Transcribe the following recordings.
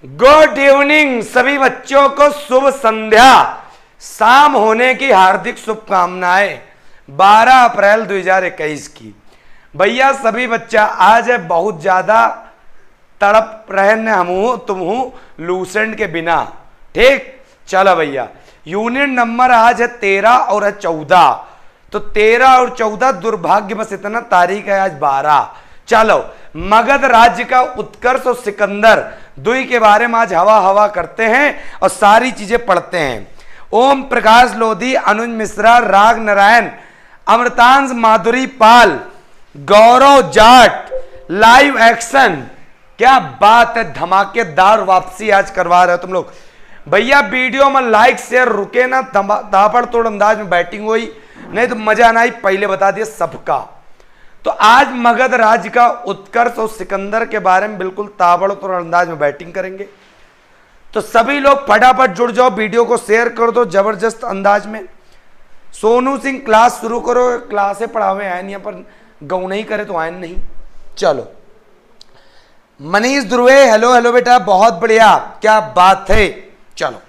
Good evening सभी बच्चों को, शुभ संध्या। शाम होने की हार्दिक शुभकामनाएं 12 अप्रैल 2021 की। भैया सभी बच्चा आज है बहुत ज्यादा तड़प रहे न हम हूं तुम हूं लूसेंट के बिना। ठीक, चलो भैया यूनिट नंबर आज है 13 और है 14। तो 13 और 14 दुर्भाग्य बस इतना, तारीख है आज 12। चलो मगध राज्य का उत्कर्ष और सिकंदर दुई के बारे में आज हवा हवा करते हैं और सारी चीजें पढ़ते हैं। ओम प्रकाश लोधी, अनुज मिश्रा, राग नारायण, अमृतांश माधुरी पाल, गौरव जाट, लाइव एक्शन। क्या बात है, धमाकेदार वापसी आज करवा रहे हो तुम लोग। भैया वीडियो में लाइक शेयर रुके ना, ताबड़ तोड़ अंदाज में बैटिंग हुई, नहीं तो मजा ना आई, पहले बता दिया सबका। तो आज मगध राज्य का उत्कर्ष और सिकंदर के बारे में बिल्कुल ताबड़तोड़ अंदाज में बैटिंग करेंगे। तो सभी लोग फटाफट जुड़ जाओ, वीडियो को शेयर कर दो जबरदस्त अंदाज में। सोनू सिंह क्लास शुरू करो, क्लासे पढ़ावे आए नहीं, पर गौ नहीं करे तो आए नहीं। चलो मनीष ध्रुवे, हेलो हेलो बेटा, बहुत बढ़िया, क्या बात है। चलो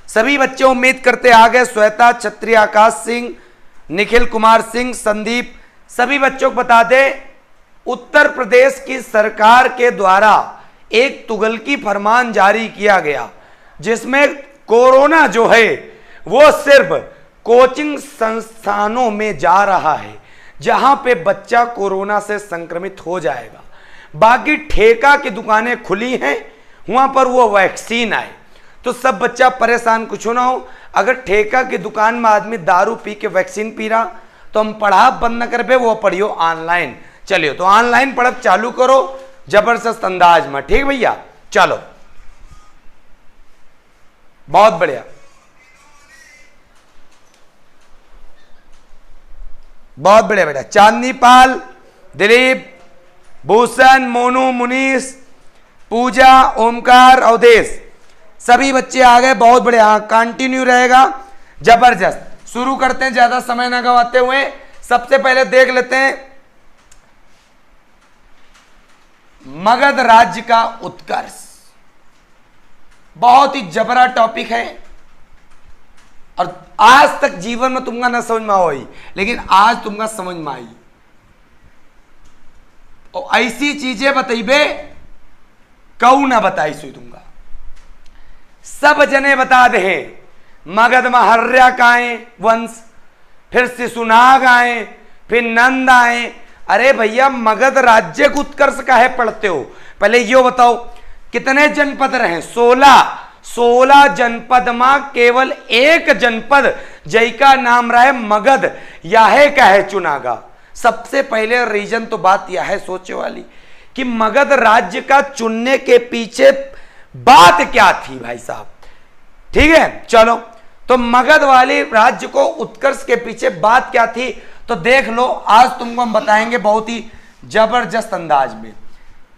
सभी बच्चे उम्मीद करते आ गए। श्वेता, क्षत्रिय, आकाश सिंह, निखिल कुमार सिंह, संदीप, सभी बच्चों को बता दें उत्तर प्रदेश की सरकार के द्वारा एक तुगलकी फरमान जारी किया गया, जिसमें कोरोना जो है वो सिर्फ कोचिंग संस्थानों में जा रहा है जहां पे बच्चा कोरोना से संक्रमित हो जाएगा। बाकी ठेका की दुकानें खुली हैं, वहां पर वो वैक्सीन आए। तो सब बच्चा परेशान कुछ ना हो, अगर ठेका की दुकान में आदमी दारू पी के वैक्सीन पी रहा तो हम पढ़ाई बंद न कर पे, वो पढ़ियो ऑनलाइन। चलिए तो ऑनलाइन पढ़ाई चालू करो जबरदस्त अंदाज में। ठीक भैया, चलो बहुत बढ़िया, बहुत बढ़िया बेटा। चांदनी पाल, दिलीप, भूषण, मोनू, मुनीष, पूजा, ओमकार, अवधेश, सभी बच्चे आ गए, बहुत बढ़िया। कंटिन्यू रहेगा, जबरदस्त। शुरू करते हैं ज्यादा समय ना गवाते हुए। सबसे पहले देख लेते हैं मगध राज्य का उत्कर्ष। बहुत ही जबरा टॉपिक है और आज तक जीवन में तुमका ना समझ में आई, लेकिन आज तुमका समझ में आई। और ऐसी चीजें बताइबे कऊ ना बताई सुई तुमका, सब जने बता दे। मगध में हर्यक आए वंश, फिर शिशुनाग आए, फिर नंद आए। अरे भैया मगध राज्य का उत्कर्ष का है पढ़ते हो, पहले यो बताओ कितने जनपद रहे? 16 जनपद में केवल एक जनपद जैका नाम रहे मगध, यह कहे चुनागा। सबसे पहले रीजन तो बात यह है सोचे वाली कि मगध राज्य का चुनने के पीछे बात क्या थी भाई साहब। ठीक है, चलो तो मगध वाले राज्य को उत्कर्ष के पीछे बात क्या थी तो देख लो, आज तुमको हम बताएंगे बहुत ही जबरदस्त अंदाज में।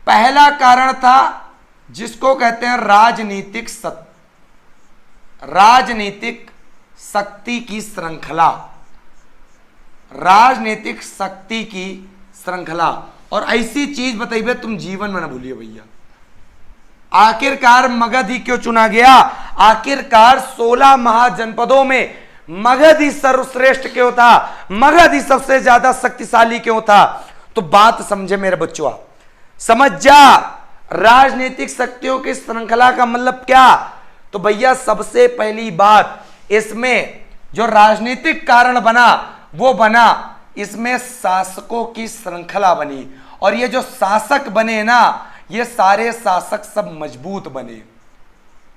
पहला कारण था जिसको कहते हैं राजनीतिक शक्ति की श्रृंखला। राजनीतिक शक्ति की श्रृंखला, और ऐसी चीज बताइए तुम जीवन में ना भूलिए भैया। आखिरकार मगध ही क्यों चुना गया? आखिरकार 16 महाजनपदों में मगध ही सर्वश्रेष्ठ क्यों था? मगध ही सबसे ज्यादा शक्तिशाली क्यों था? तो बात समझे मेरे बच्चों, समझ जा। राजनीतिक शक्तियों की श्रृंखला का मतलब क्या? तो भैया सबसे पहली बात इसमें जो राजनीतिक कारण बना वो बना, इसमें शासकों की श्रृंखला बनी। और ये जो शासक बने ना, ये सारे शासक सब मजबूत बने।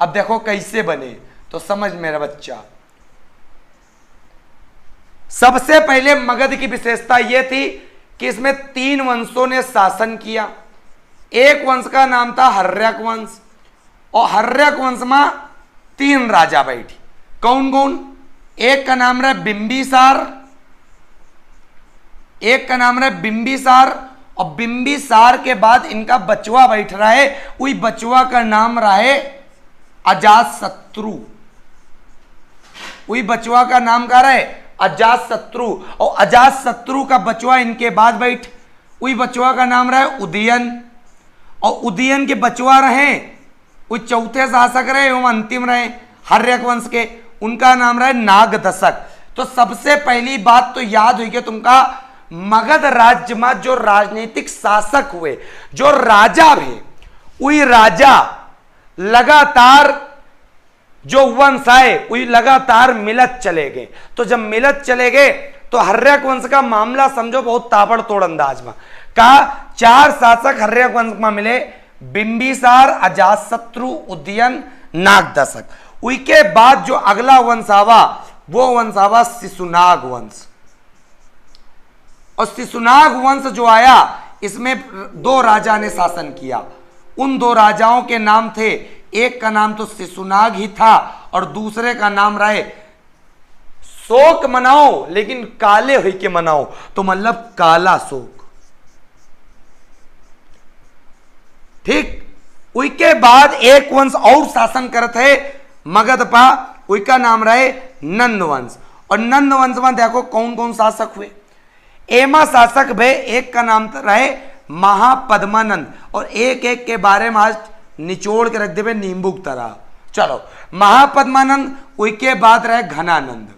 अब देखो कैसे बने तो समझ मेरा बच्चा। सबसे पहले मगध की विशेषता यह थी कि इसमें 3 वंशों ने शासन किया। एक वंश का नाम था हर्यक वंश, और हर्यक वंश में 3 राजा बैठी। कौन कौन? एक का नाम रहा बिंबिसार, एक का नाम रहा बिंबिसार, और बिंबिसार के बाद इनका बचवा बैठ रहा है, वही बचवा का नाम रहा है अजातशत्रु। वही बचवा का नाम क्या रहा है? अजातशत्रु। और अजातशत्रु का बचवा इनके बाद बैठ, वही बचवा का नाम रहा है उदयन, और उदयन के बचवा रहे वो चौथे शासक रहे एवं अंतिम रहे हर्यक वंश के, उनका नाम रहे नागदशक। तो सबसे पहली बात तो याद हुई कि तुमका मगध राज्य में जो राजनीतिक शासक हुए, जो राजा भी, वही राजा लगातार जो वंश आए वही लगातार मिलत चले गए। तो जब मिलत चले गए तो हर्यक वंश का मामला समझो बहुत ताबड़तोड़ अंदाज में का 4 शासक हर्यक वंश में मिले, बिंबिसार, अजातशत्रु, उदयन, नागदशक। उसके बाद जो अगला वंश आवा वो वंश आवा शिशुनाग वंश। और शिशुनाग वंश जो आया इसमें 2 राजा ने शासन किया। उन 2 राजाओं के नाम थे, एक का नाम तो शिशुनाग ही था और दूसरे का नाम रहे शोक मनाओ लेकिन काले हुई के मनाओ, तो मतलब काला शोक। ठीक, उसके बाद एक वंश और शासन करते मगध पा, उसका नाम रहे नंद वंश। और नंद वंश में देखो कौन कौन शासक हुए। एमा शासक भे, एक का नाम रहे महापद्मानंद, और एक एक के बारे में आज निचोड़ के रख दे नींबू की तरह। चलो, महापद्मानंद, उसके बाद रहे घनानंद।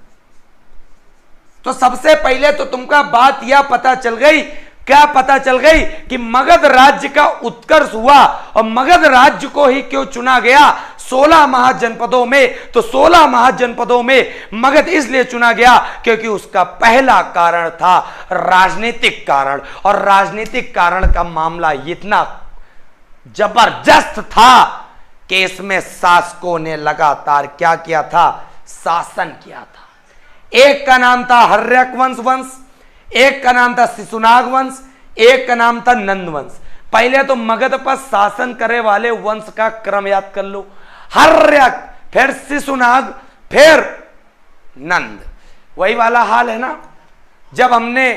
तो सबसे पहले तो तुमका बात यह पता चल गई, क्या पता चल गई कि मगध राज्य का उत्कर्ष हुआ। और मगध राज्य को ही क्यों चुना गया 16 महाजनपदों में, तो 16 महाजनपदों में मगध इसलिए चुना गया क्योंकि उसका पहला कारण था राजनीतिक कारण। और राजनीतिक कारण का मामला इतना जबरदस्त था कि इसमें शासकों ने लगातार क्या किया था, शासन किया था। एक का नाम था हर्यक वंश, एक का नाम था शिशुनाग वंश, एक का नाम था नंद वंश। पहले तो मगध पर शासन करे वाले वंश का क्रम याद कर लो, हर्यक, फिर शिशुनाग, फिर नंद। वही वाला हाल है ना, जब हमने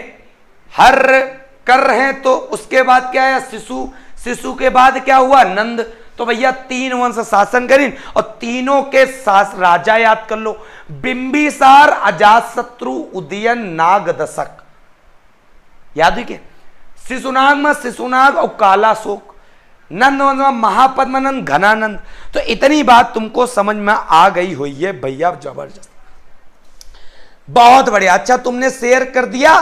हर्य कर रहे हैं तो उसके बाद क्या है शिशु, शिशु के बाद क्या हुआ नंद। तो भैया 3 वंश शासन करें और तीनों के राजा याद कर लो, बिंबिसार, अजातशत्रु, उदयन, नागदशक। याद है क्या? शिशुनाग में शिशुनाग और काला शोक, नंद वंश में महापद्मानंद, घनानंद। तो इतनी बात तुमको समझ में आ गई हुई है भैया, जबरदस्त, बहुत बढ़िया। अच्छा, तुमने शेयर कर दिया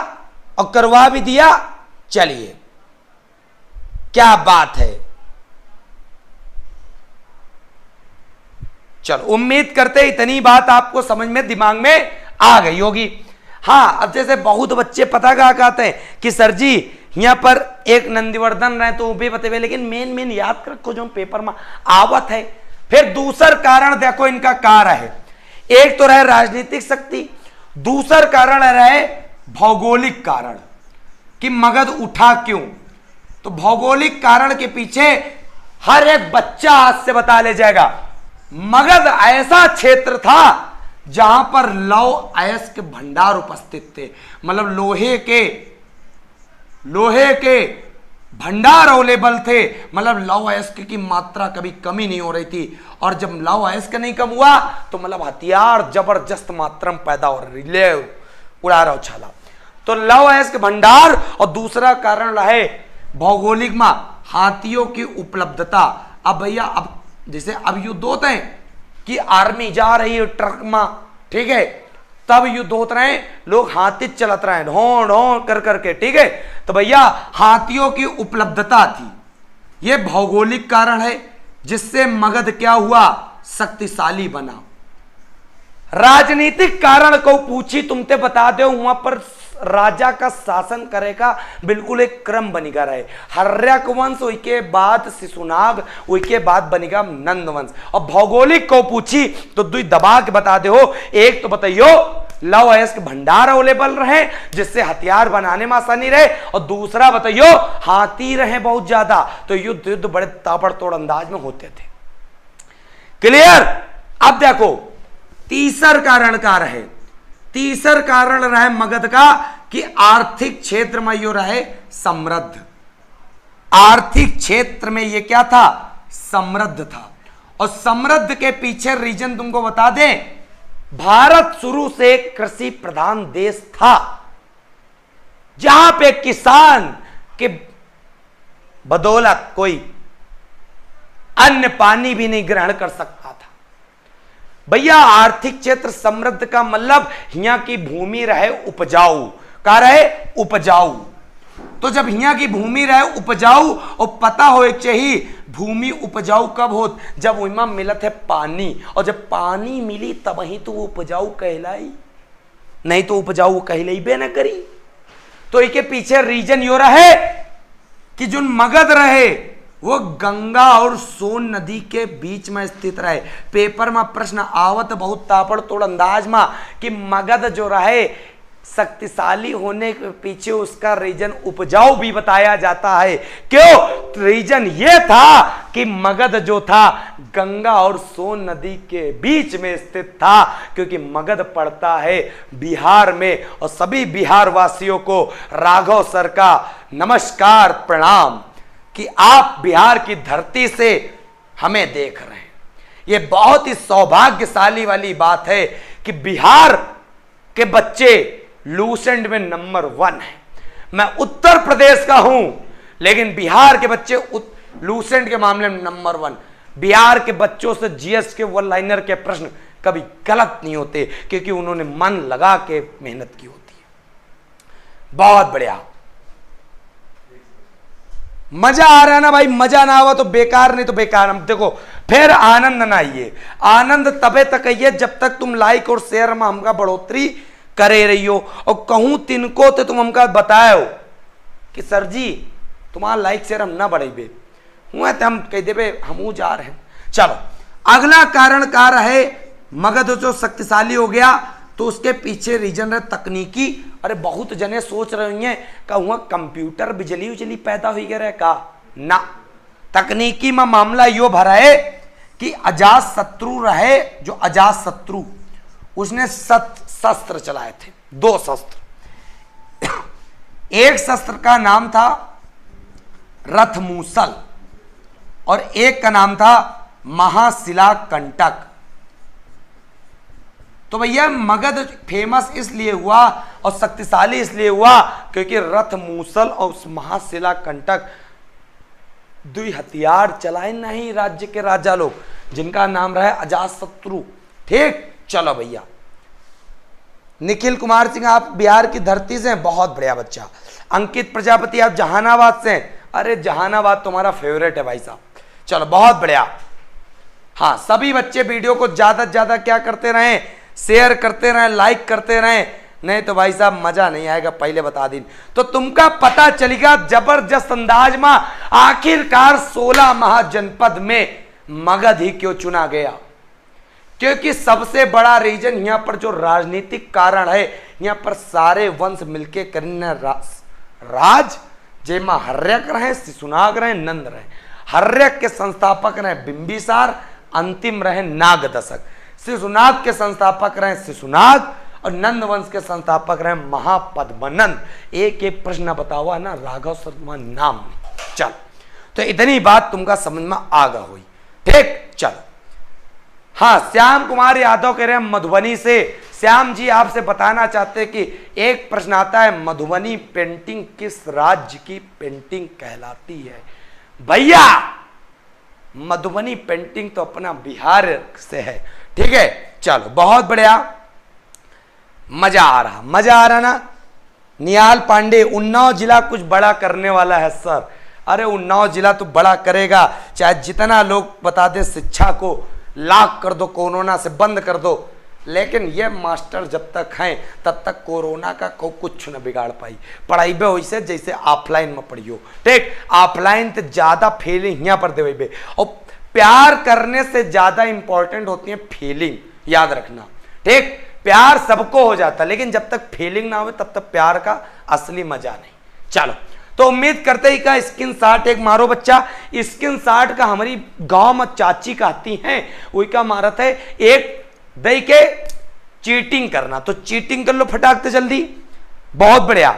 और करवा भी दिया, चलिए क्या बात है। चलो, उम्मीद करते इतनी बात आपको समझ में दिमाग में आ गई होगी। हाँ, अब जैसे बहुत बच्चे पता क्या कहते हैं कि सर जी यहां पर एक नंदीवर्धन रहे तो वो भी बतेवे, लेकिन मेन याद रखो जो पेपर में आवत है। फिर दूसरा कारण देखो इनका कारण है, एक तो रहे राजनीतिक शक्ति, दूसरा कारण रहे भौगोलिक कारण कि मगध उठा क्यों। तो भौगोलिक कारण के पीछे हर एक बच्चा आज से बता ले जाएगा। मगध ऐसा क्षेत्र था जहां पर लौह अयस्क के भंडार उपस्थित थे, मतलब लोहे के भंडार अवेलेबल थे, मतलब लौह अयस्क की मात्रा कभी कमी नहीं हो रही थी। और जब लौह अयस्क नहीं कम हुआ तो मतलब हथियार जबरदस्त मात्रा में पैदा हो रही, ले उड़ा रहा उछाला। तो लौह अयस्क भंडार, और दूसरा कारण रहे भौगोलिक में हाथियों की उपलब्धता। अब भैया अब जैसे अब युद्ध होते हैं कि आर्मी जा रही है ट्रक में, ठीक है, तब युद्ध होते रहे, लोग हाथी चलत रहे ढों ढों कर करके, ठीक है। तो भैया हाथियों की उपलब्धता थी, यह भौगोलिक कारण है जिससे मगध क्या हुआ, शक्तिशाली बना। राजनीतिक कारण को पूछी तुमते बता दो, वहां पर राजा का शासन करेगा बिल्कुल एक क्रम बनेगा रहे, हर्यक वंश, उसके बाद शिशुनाग, उसके बाद बनेगा नंद वंश। और भौगोलिक को पूछी तो दुई दबा के बता दो, एक तो बताइयो लौह अयस्क भंडार अवेलेबल रहे जिससे हथियार बनाने में आसानी रहे, और दूसरा बताइयो हाथी रहे बहुत ज्यादा, तो युद्ध बड़े ताबड़तोड़ अंदाज में होते थे। क्लियर? अब देखो तीसरा कारण क्या रहे, तीसरा कारण रहे मगध का कि आर्थिक क्षेत्र में यो रहे समृद्ध। आर्थिक क्षेत्र में ये क्या था, समृद्ध था। और समृद्ध के पीछे रीजन तुमको बता दें, भारत शुरू से कृषि प्रधान देश था, जहां पे किसान के बदौलत कोई अन्य पानी भी नहीं ग्रहण कर सकता था। भैया आर्थिक क्षेत्र समृद्ध का मतलब यहाँ की भूमि रहे उपजाऊ, का रहे उपजाऊ। तो जब यहाँ की भूमि रहे उपजाऊ और पता हो चाहिए भूमि उपजाऊ कब होत, जब वही मिलत है पानी, और जब पानी मिली तब ही तो वो उपजाऊ कहलाई, नहीं तो उपजाऊ कहलाइबे न करी। तो इसके पीछे रीजन यो रहे कि जो मगध रहे वो गंगा और सोन नदी के बीच में स्थित रहे। पेपर में प्रश्न आवत बहुत तापड़ तोड़ अंदाज में कि मगध जो रहे शक्तिशाली होने के पीछे उसका रीजन उपजाऊ भी बताया जाता है। क्यों? रीजन ये था कि मगध जो था गंगा और सोन नदी के बीच में स्थित था, क्योंकि मगध पड़ता है बिहार में। और सभी बिहार वासियों को राघव सर का नमस्कार प्रणाम कि आप बिहार की धरती से हमें देख रहे हैं। ये बहुत ही सौभाग्यशाली वाली बात है कि बिहार के बच्चे लूसेंट में नंबर 1 है। मैं उत्तर प्रदेश का हूं लेकिन बिहार के बच्चे लूसेंट के मामले में नंबर 1। बिहार के बच्चों से जीएस के वन लाइनर के प्रश्न कभी गलत नहीं होते, क्योंकि उन्होंने मन लगा के मेहनत की होती है। बहुत बढ़िया, मजा आ रहा है ना भाई? मजा ना हुआ तो बेकार, नहीं तो बेकार। हम देखो फिर आनंद ना आइए, आनंद तबे तक आइए जब तक तुम लाइक और शेयर में हमका बढ़ोतरी करे रही हो। और कहूं तिनको तो तुम हमका बताए हो कि सर जी तुम्हारा लाइक शेयर हम ना बढ़ेबे हुआ तो हम कह देबे हमू जा रहे हैं। चलो अगला कारण का रहे मगध जो शक्तिशाली हो गया तो उसके पीछे रीजन रहे तकनीकी। अरे बहुत जने सोच रहे हैं कहूँ कंप्यूटर बिजली उजली पैदा हुई रहे का ना, तकनीकी में मामला यो भरा है कि अजात शत्रु रहे, जो अजात शत्रु उसने शस्त्र चलाए थे, 2 शस्त्र। एक शस्त्र का नाम था रथमूसल और एक का नाम था महाशिला कंटक। तो भैया मगध फेमस इसलिए हुआ और शक्तिशाली इसलिए हुआ क्योंकि रथमूसल और महाशिला कंटक 2 हथियार चलाए नहीं राज्य के राजा लोग, जिनका नाम रहा अजातशत्रु। ठीक, चलो भैया निखिल कुमार सिंह आप बिहार की धरती से हैं, बहुत बढ़िया बच्चा। अंकित प्रजापति आप जहानाबाद से हैं, अरे जहानाबाद तुम्हारा फेवरेट है भाई साहब, चलो बहुत बढ़िया। हाँ सभी बच्चे वीडियो को ज्यादा से ज्यादा क्या करते रहें, शेयर करते रहें, लाइक करते रहें, नहीं तो भाई साहब मजा नहीं आएगा, पहले बता दी। तो तुमका पता चलेगा जबरदस्त अंदाज में आखिरकार 16 महाजनपद में मगध ही क्यों चुना गया। क्योंकि सबसे बड़ा रीजन यहाँ पर जो राजनीतिक कारण है, यहाँ पर सारे वंश मिलके करने राज, जेमा हर्यक रहे, शिशुनाग रहे, नंद रहे। हर्यक के संस्थापक रहे बिंबिसार, अंतिम रहे नागदशक। शिशुनाग के संस्थापक रहे शिशुनाग और नंद वंश के संस्थापक रहे महापद्मनंद। एक एक प्रश्न बताओ ना राघव शर्मा नाम। चल तो इतनी बात तुमका समझ में आ गई हुई। ठीक, चलो। हाँ श्याम कुमार यादव कह रहे हैं मधुबनी से। श्याम जी आपसे बताना चाहते हैं कि एक प्रश्न आता है मधुबनी पेंटिंग किस राज्य की पेंटिंग कहलाती है। भैया मधुबनी पेंटिंग तो अपना बिहार से है। ठीक है, चलो बहुत बढ़िया, मजा आ रहा ना। निहाल पांडे उन्नाव जिला कुछ बड़ा करने वाला है सर। अरे उन्नाव जिला तो बड़ा करेगा, चाहे जितना लोग बता दे शिक्षा को लाख कर दो, कोरोना से बंद कर दो, लेकिन ये मास्टर जब तक हैं तब तक कोरोना का कुछ न बिगाड़ पाई। पढ़ाई बे वैसे जैसे ऑफलाइन में पढ़ियो। ठीक, ऑफलाइन तो ज्यादा फीलिंग यहाँ पर देवे, और प्यार करने से ज्यादा इंपॉर्टेंट होती है फीलिंग, याद रखना। ठीक, प्यार सबको हो जाता है लेकिन जब तक फीलिंग ना हो तब तक प्यार का असली मजा नहीं। चलो तो उम्मीद करते ही का स्किन शॉट एक मारो बच्चा। स्किन शॉट का हमारी गांव में चाची कहती हैं, वही का मारत है एक दई के चीटिंग करना। तो चीटिंग कर लो फटाकते जल्दी, बहुत बढ़िया,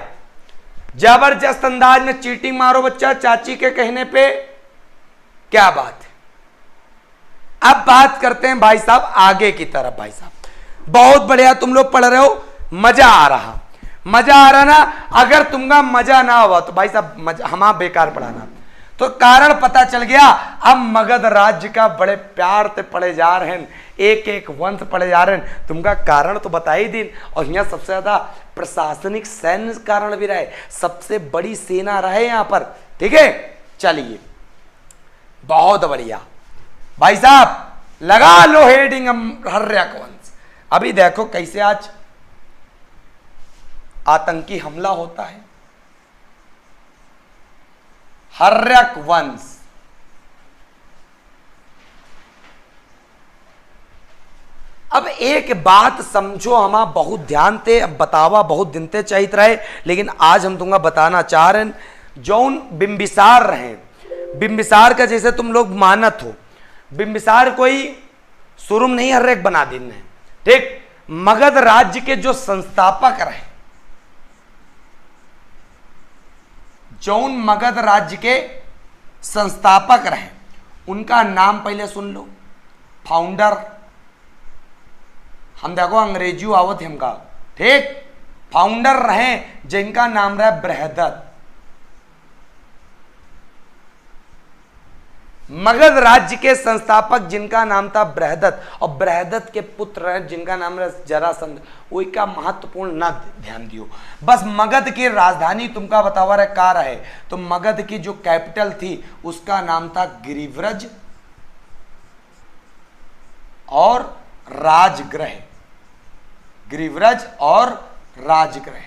जबरदस्त अंदाज में चीटिंग मारो बच्चा चाची के कहने पे। क्या बात है। अब बात करते हैं भाई साहब आगे की तरफ। भाई साहब बहुत बढ़िया, तुम लोग पढ़ रहे हो, मजा आ रहा ना। अगर तुमका मजा ना हुआ तो भाई साहब हम बेकार पढ़ाना। तो कारण पता चल गया। अब मगध राज्य का बड़े प्यार से पढ़े जा रहे हैं, एक एक वंश पढ़े जा रहे हैं, तुमका कारण तो बता ही दिन। और यहाँ सबसे ज्यादा प्रशासनिक सैन्य कारण भी रहे, सबसे बड़ी सेना रहे यहाँ पर। ठीक है, चलिए बहुत बढ़िया भाई साहब, लगा लो हेडिंग हर्यक वंश। अभी देखो कैसे आज आतंकी हमला होता है। हर्यक वंश, अब एक बात समझो, हम बहुत ध्यान से बतावा बहुत दिन से चाहिए रहे, लेकिन आज हम तुमको बताना चाह रहे हैं। जौन बिंबिसार रहे, बिंबिसार का जैसे तुम लोग मानत हो, बिंबिसार कोई शुरूम नहीं हर्यक बना दिन है। ठीक, मगध राज्य के जो संस्थापक रहे, जौन मगध राज्य के संस्थापक रहे, उनका नाम पहले सुन लो। फाउंडर, हम देखो अंग्रेजी आवत हमका। ठीक, फाउंडर रहे जिनका नाम रहा बृहदत्त। मगध राज्य के संस्थापक जिनका नाम था बृहदत्त, और बृहदत्त के पुत्र रहे जिनका नाम रहा जरासंध। वही का महत्वपूर्ण न ध्यान दियो, बस मगध की राजधानी तुमका बतावा रहे का रहे। तो मगध की जो कैपिटल थी उसका नाम था गिरिव्रज और राजगृह। गिरिव्रज और राजगृह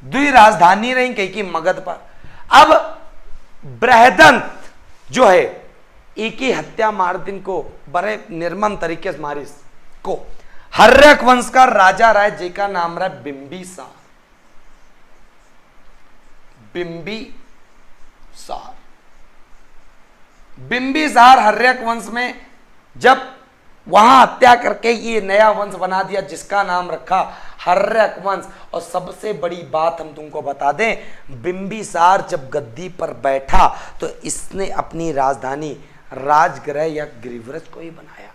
दुई राजधानी रही कहीं की मगध पर। अब बृहदत्त जो है एक ही हत्या मार दिन को बड़े निर्मम तरीके से मारिस को। हर्यक वंश का राजा रहा जिनका नाम रहा बिंबिसार। बिंबिसार, बिंबिसार हर्यक वंश में जब वहां हत्या करके ये नया वंश बना दिया जिसका नाम रखा हर्यक वंश। और सबसे बड़ी बात हम तुमको बता दें, बिंबिसार जब गद्दी पर बैठा तो इसने अपनी राजधानी राजगृह या गिरिव्रज को ही बनाया।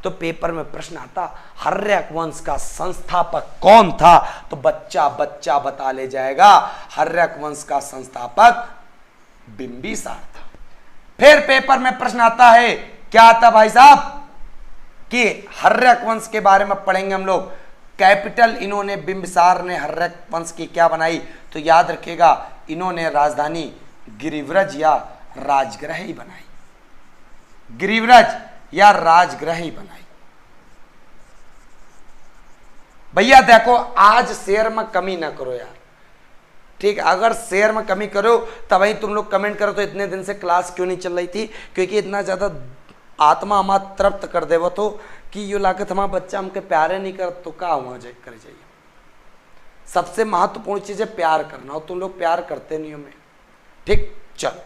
तो पेपर में प्रश्न आता हर्यक वंश का संस्थापक कौन था, तो बच्चा बच्चा बता ले जाएगा हर्यक वंश का संस्थापक बिंबिसार था। फिर पेपर में प्रश्न आता है, क्या आता भाई साहब, कि हर्यक वंश के बारे में पढ़ेंगे हम लोग। कैपिटल इन्होंने बिंबिसार ने हर्यक वंश की क्या बनाई, तो याद रखिएगा इन्होंने राजधानी गिरिव्रज या राजगृह ही बनाई। गिरिव्रज या राजगृह ही बनाई। भैया देखो आज शेयर में कमी ना करो यार, ठीक, अगर शेयर में कमी करो तब ही तुम लोग कमेंट करो तो इतने दिन से क्लास क्यों नहीं चल रही थी, क्योंकि इतना ज्यादा आत्मा हमारा तृप्त कर देव तो कि यो लागत हमारा बच्चा हमके प्यारे नहीं कर तो का हुआ जाए करे जाइए। सबसे महत्वपूर्ण चीज है प्यार करना, और तुम लोग प्यार करते नहीं हो मैं। ठीक, चलो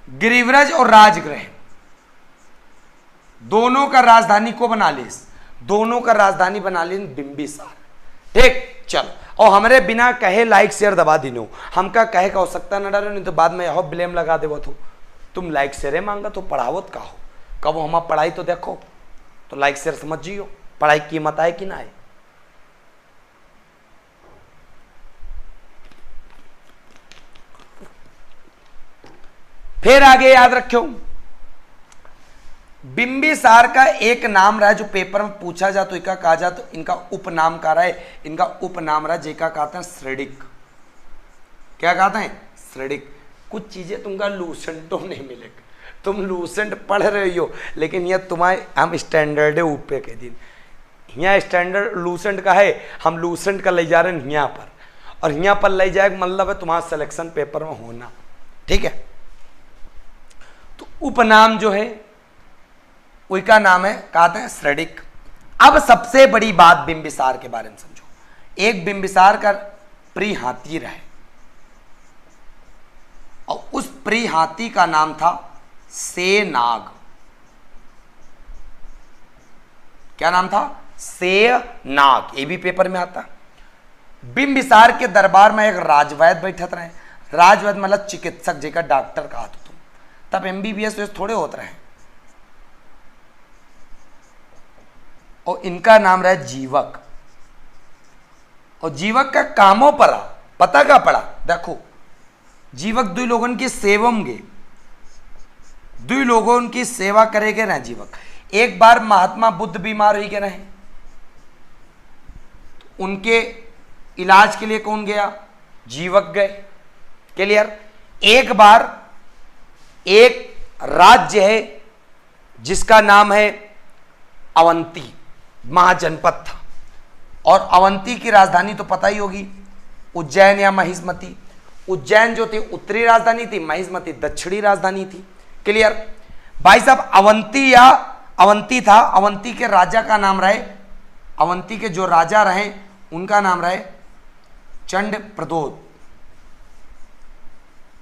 गिरिव्रज और राजगृह दोनों का राजधानी को बना ली, दोनों का राजधानी बना ली बिंबिसार। ठीक, चलो, और हमारे बिना कहे लाइक शेयर दबा दिनो, हमका कहे का हो सकता न डरो, नहीं तो बाद में यह ब्लेम लगा देवो तो तुम लाइक शेयर मांगा तो पढ़ावत का हो। कब हम पढ़ाई तो देखो तो लाइक शेयर समझ जियो, पढ़ाई कीमत आए कि ना आए। फिर आगे याद रखो बिंबिसार का एक नाम रहा जो पेपर में पूछा जा तो इनका कहा जा तो इनका उपनाम का रहा है, इनका उपनाम रहा जेका कहते हैं श्रेडिक। क्या कहते हैं? श्रेडिक। कुछ चीजें तुमका लूसेंटो नहीं मिलेगा, तुम लूसेंट पढ़ रहे हो लेकिन यह तुम्हारे हम स्टैंडर्ड है ऊपर के दिन, यहाँ स्टैंडर्ड लूसेंट का है, हम लूसेंट का ले जा रहे हैं यहाँ पर, और यहाँ पर ले जाए मतलब है तुम्हारा सिलेक्शन पेपर में होना। ठीक है, तो उपनाम जो है उसका नाम है कहते हैं श्रेडिक। अब सबसे बड़ी बात बिंबिसार के बारे में समझो। एक बिंबिसार का प्रिय हाथी रहे और उस प्रिय हाथी का नाम था सेनाग। क्या नाम था? सेनाग। ये भी पेपर में आता। बिंबिसार के दरबार में एक राजवैद्य बैठत रहे। राजवैद्य मतलब चिकित्सक जेका डॉक्टर कहा तो तुम, तब एमबीबीएस थोड़े होते रहे। और इनका नाम रहा जीवक। और जीवक का कामों पर पता का पड़ा देखो, जीवक दुई लोगों की सेवमगे, दुई लोगों की सेवा करेगे ना जीवक। एक बार महात्मा बुद्ध बीमार हुई के रहे, तो उनके इलाज के लिए कौन गया? जीवक गए। क्लियर? एक बार एक राज्य है जिसका नाम है अवंती, महाजनपद था, और अवंती की राजधानी तो पता ही होगी, उज्जैन या महिष्मती। उज्जैन जो थी उत्तरी राजधानी थी, महिष्मती दक्षिणी राजधानी थी। क्लियर? भाई साहब अवंती या अवंती था, अवंती के राजा का नाम रहे, अवंती के जो राजा रहे उनका नाम रहे चंड प्रदोत,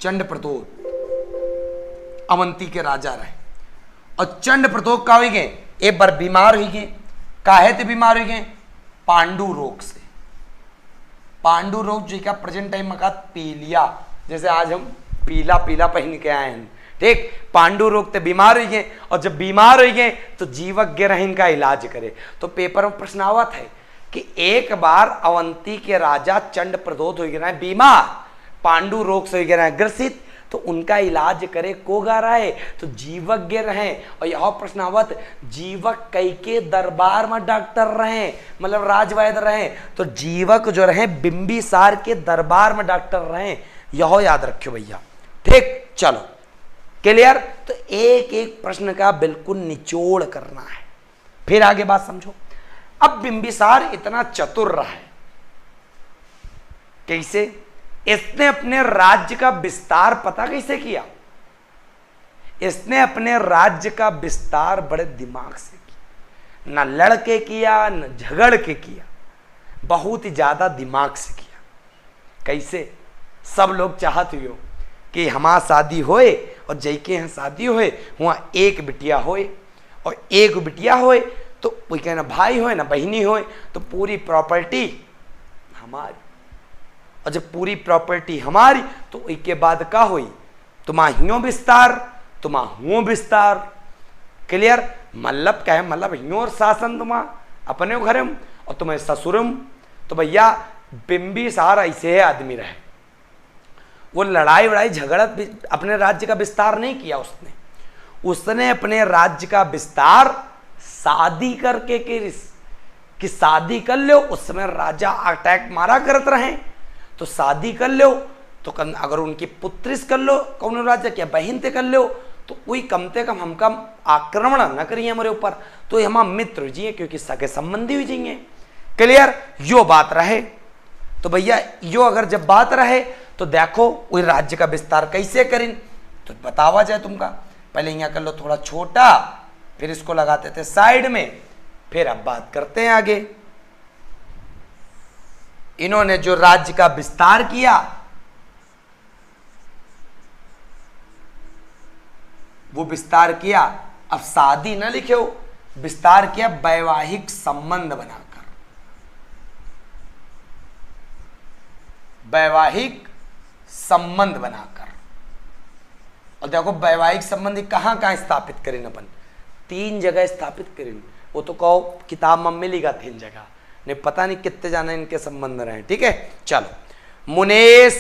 चंड प्रदोत अवंती के राजा रहे। और चंड प्रदोत का हुई गए, एक बार बीमार हुई गए। काहे थे बीमार हुई गए? पांडु रोग से। पांडु रोग जो का प्रेजेंट टाइम में पीलिया, जैसे आज हम पीला पीला पहन के आए हैं, ठीक। पांडु रोग से बीमार हुई गए, और जब बीमार हुई गए तो जीवज्ञ रहे इनका इलाज करे। तो पेपर में प्रश्न आवत है कि एक बार अवंती के राजा चंड प्रदोत हो गए बीमार, पांडु रोग से हो गए ग्रसित, तो उनका इलाज करे को गा रहा है? तो जीवज्ञ रहे। और यह प्रश्नावत जीवक कई के दरबार में डॉक्टर रहे, मतलब राजवैद्य रहे, तो जीवक जो रहे बिंबिसार के दरबार में डॉक्टर रहे। यह याद रखियो भैया, ठीक। चलो क्लियर? तो एक एक प्रश्न का बिल्कुल निचोड़ करना है, फिर आगे बात समझो। अब बिंबिसार इतना चतुर रहा है, कैसे? इसने अपने राज्य का विस्तार पता कैसे किया? इसने अपने राज्य का विस्तार बड़े दिमाग से किया, ना लड़के किया न झगड़ के किया, बहुत ही ज्यादा दिमाग से किया। कैसे? सब लोग चाहते हो कि हमारा शादी होए और जय के यहाँ शादी होए वहां एक बिटिया होए, और एक बिटिया होए तो कोई कहना भाई होए ना बहनी होए, तो पूरी प्रॉपर्टी हमारी। और जब पूरी प्रॉपर्टी हमारी तो इसके बाद का हुई? तुम्हारियों विस्तार, तुम्हाहुओं विस्तार। क्लियर? मतलब क्या है? मतलब हियों और शासन तुम्हारा अपने घरम और तुम्हें ससुरम। तो भैया बिंबिसार ऐसे है आदमी रहे, वो लड़ाई वड़ाई झगड़त अपने राज्य का विस्तार नहीं किया उसने। उसने अपने राज्य का विस्तार शादी करके कि शादी कर लो। उस समय राजा अटैक मारा करत रहे, तो शादी कर लो, तो अगर उनकी पुत्री कर लो, कौन राजा क्या बहन ते कर लो, तो वही कम से कम हमका आक्रमण न करिए हमारे ऊपर, तो हम मित्र जी क्योंकि सगे संबंधी हुई जाइए। क्लियर? यो बात रहे। तो भैया यो अगर जब बात रहे तो देखो वही राज्य का विस्तार कैसे करें, तो बतावा जाए तुमका। पहले यहाँ कर लो थोड़ा छोटा, फिर इसको लगाते थे साइड में, फिर अब बात करते हैं आगे। इन्होंने जो राज्य का विस्तार किया, वो विस्तार किया। अब शादी न लिखे, विस्तार किया वैवाहिक संबंध बनाकर, वैवाहिक संबंध बनाकर। और देखो वैवाहिक संबंध कहां कहां स्थापित करें अपन? 3 जगह स्थापित करें। वो तो कहो किताब में मिलेगा 3 जगह, नहीं पता नहीं कितने जाने इनके संबंध रहे। ठीक है, चलो मुनेश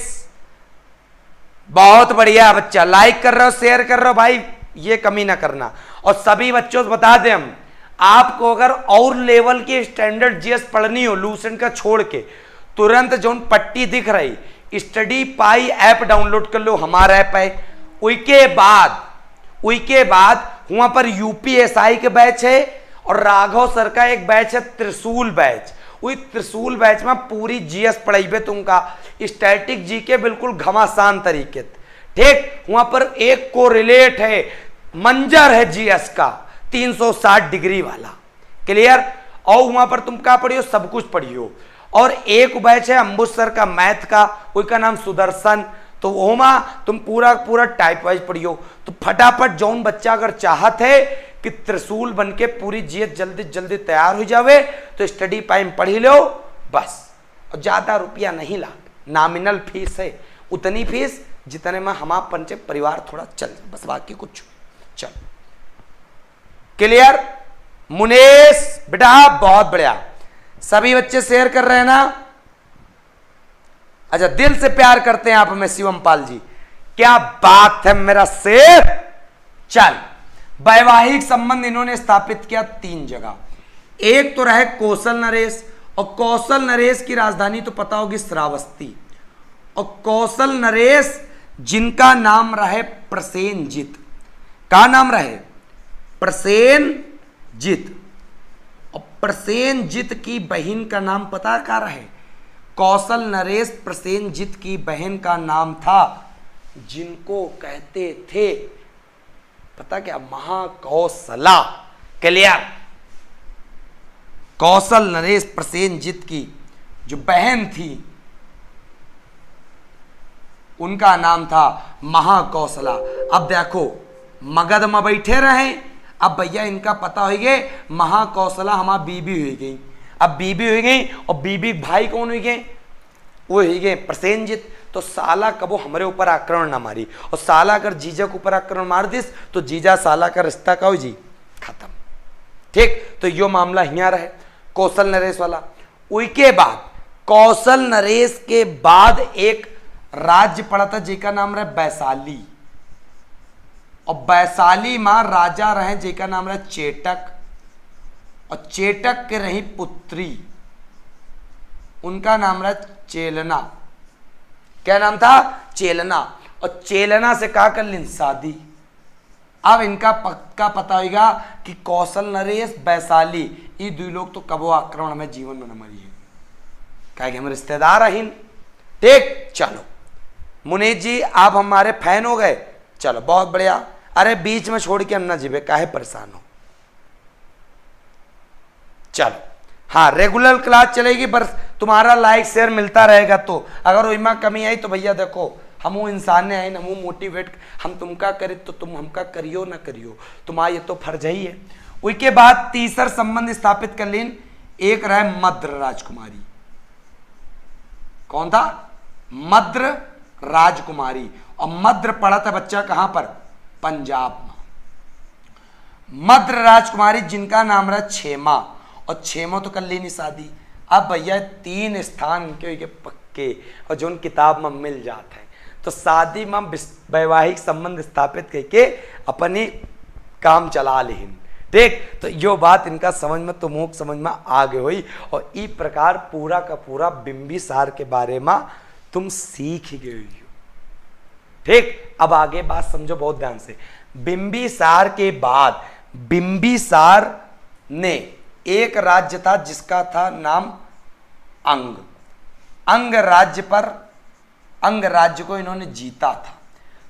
बहुत बढ़िया बच्चा, लाइक कर रहे हो, शेयर कर रहे हो भाई, ये कमी ना करना। और सभी बच्चों से बता दें हम, आपको अगर और लेवल की स्टैंडर्ड जीएस पढ़नी हो लूसेंट का छोड़ के, तुरंत जो पट्टी दिख रही स्टडी पाई ऐप डाउनलोड कर लो, हमारा ऐप है। उसके बाद वहां पर यूपीएसआई के बैच है और राघव सर का एक बैच है त्रिशूल बैच। वही त्रिशूल बैच में पूरी जीएस पढ़ाई तुमका, स्टैटिक जी के बिल्कुल घमासान तरीके। ठीक, वहां पर एक को रिलेट है, मंजर है जीएस का 360 डिग्री वाला। क्लियर? और वहां पर तुम क्या पढ़ियो? सब कुछ पढ़ियो। और एक बैच है अंबुज सर का मैथ का, उसका नाम सुदर्शन, तो वहां तुम पूरा टाइप वाइज पढ़ियो। तो फटाफट जौन बच्चा अगर चाहत है कि त्रिशूल बन के पूरी जीएस जल्दी जल्दी तैयार हो जावे, तो स्टडी टाइम पढ़ लो बस। और ज्यादा रुपया नहीं ला, नॉमिनल फीस है, उतनी फीस जितने में हमारा पंच परिवार थोड़ा चल जाए, बस बाकी कुछ। चल क्लियर? मुनेश बेटा बहुत बढ़िया, सभी बच्चे शेयर कर रहे हैं ना? अच्छा, दिल से प्यार करते हैं आप हमें शिवम पाल जी, क्या बात है मेरा शेर। चल, वैवाहिक संबंध इन्होंने स्थापित किया 3 जगह। एक तो रहे कौशल नरेश, और कौशल नरेश की राजधानी तो पता होगी श्रावस्ती, और कौशल नरेश जिनका नाम रहे प्रसेनजित। का नाम रहे? प्रसेनजित। और प्रसेनजित की बहन का नाम पता क्या रहे? कौशल नरेश प्रसेनजित की बहन का नाम था, जिनको कहते थे पता क्या? महाकौशला। क्लियर? कौशल नरेश प्रसेनजित की जो बहन थी उनका नाम था महाकौशला। अब देखो, मगध में बैठे रहे, अब भैया इनका पता हो गए महाकौशला हमारी बीबी हो गई। अब बीबी हो गई, और बीबी भाई कौन हो गए? वो हो गए प्रसेनजित। तो साला कबो हमारे ऊपर आक्रमण ना मारी, और साला अगर जीजा के ऊपर आक्रमण मार दिस तो जीजा साला का रिश्ता का हो जी खत्म। ठीक, तो यो मामला यहाँ रहे कौशल नरेश वाला। उसके बाद कौशल नरेश के बाद एक राज्य पड़ा था जिसका नाम रहे वैशाली, और वैशाली मां राजा रहे जिसका नाम रहे चेटक, और चेटक के रही पुत्री, उनका नाम रहा चेलना। क्या नाम था? चेलना। और चेलना से कहा कर ली शादी। अब इनका पक्का पता होगा कि कौशल नरेश वैशाली ये 2 लोग तो कबो आक्रमण में जीवन में न मरी है, क्या कि हम रिश्तेदार हैं। ठीक, चलो मुनीष जी आप हमारे फैन हो गए, चलो बहुत बढ़िया। अरे बीच में छोड़ के हम ना जीवे, काहे परेशान हो। चलो हाँ, रेगुलर क्लास चलेगी, पर तुम्हारा लाइक शेयर मिलता रहेगा। तो अगर उसमें कमी आई तो भैया देखो, हम इंसान ने आए ना, हम मोटिवेट, हम तुमका करे तो तुम हमका करियो ना करियो, तुम्हारा ये तो फर्ज ही है। उसके बाद तीसरा संबंध स्थापित कर लीन, एक रहे मद्र राजकुमारी। कौन था? मद्र राजकुमारी। और मद्र पढ़ा था बच्चा कहां पर? पंजाब में। मद्र राजकुमारी जिनका नाम रहा छेमा, और छेमा तो कर ली नहीं शादी। अब भैया 3 स्थान उनके पक्के और जो उन किताब में मिल जाते हैं, तो शादी में वैवाहिक संबंध स्थापित करके अपनी काम चला लेन। ठीक, तो यो बात इनका समझ में तो मुख समझ में आगे हुई, और इस प्रकार पूरा का पूरा बिंबिसार के बारे में तुम सीख गए हो। ठीक, अब आगे बात समझो बहुत ध्यान से। बिंबिसार के बाद बिंबिसार ने एक राज्य था जिसका था नाम अंग। अंग राज्य पर, अंग राज्य को इन्होंने जीता था।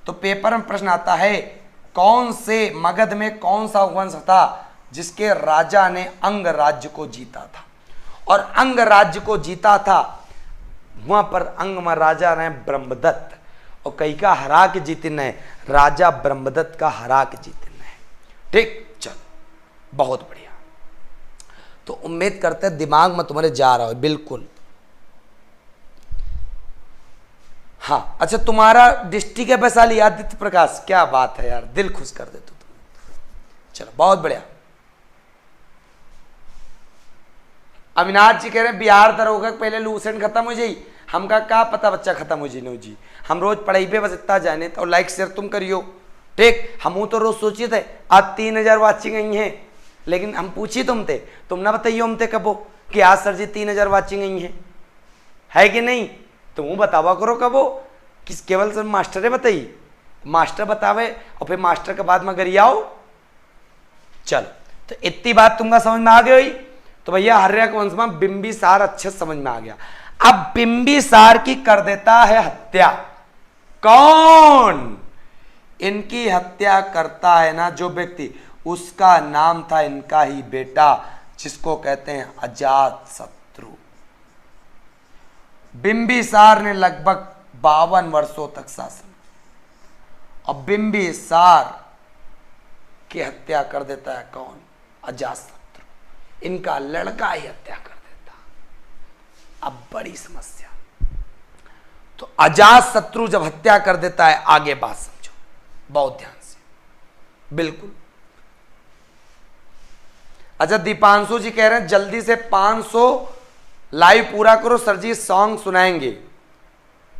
तो पेपर में प्रश्न आता है, कौन से मगध में कौन सा वंश था जिसके राजा ने अंग राज्य को जीता था? और अंग राज्य को जीता था, वहां पर अंग में राजा रहे ब्रह्मदत्त, और कई का हरा के जीतने है, राजा ब्रह्मदत्त का हरा के जीतने है। ठीक, चलो बहुत बढ़िया। तो उम्मीद करते हैं दिमाग में तुम्हारे जा रहा हो बिल्कुल। हाँ अच्छा, तुम्हारा डिस्ट्रिक्ट है वैशाली, आदित्य प्रकाश, क्या बात है यार, दिल खुश कर देते तुम। चलो बहुत बढ़िया। अविनाश जी कह रहे हैं बिहार दरोगा पहले लूसेंट खत्म हो जाई, हमका क्या पता बच्चा खत्म हो जी। जी हम रोज पढ़ाई पे बस इतना जाने, तो लाइक शेयर तुम करियो। ठीक, हम तो रोज सोचिए थे आज 3000 वाचिंग आई हैं, लेकिन हम पूछी तुम ना बताइयो हमते कबो कि आज सर जी 3000 वाचिंग आई है कि नहीं? तुम बतावा करो कबो, किस केवल सर मास्टर बताइए, मास्टर बतावे और फिर मास्टर के बाद में गरिया आओ। चलो, तो इतनी बात तुमका समझ में आ गई। तो भैया हर्यक वंश में बिंबिसार अच्छे समझ में आ गया। अब बिंबिसार की कर देता है हत्या। कौन? इनकी हत्या करता है ना जो व्यक्ति, उसका नाम था इनका ही बेटा, जिसको कहते हैं अजातशत्रु। बिंबिसार ने लगभग 52 वर्षों तक शासन, और बिंबिसार की हत्या कर देता है कौन? अजातशत्रु। इनका लड़का ही हत्या कर देता। अब बड़ी समस्या। तो अजातशत्रु जब हत्या कर देता है, आगे बात समझो बहुत ध्यान से, बिल्कुल। अच्छा, दीपांशु जी कह रहे हैं जल्दी से 500 लाइव पूरा करो सर जी, सॉन्ग सुनाएंगे,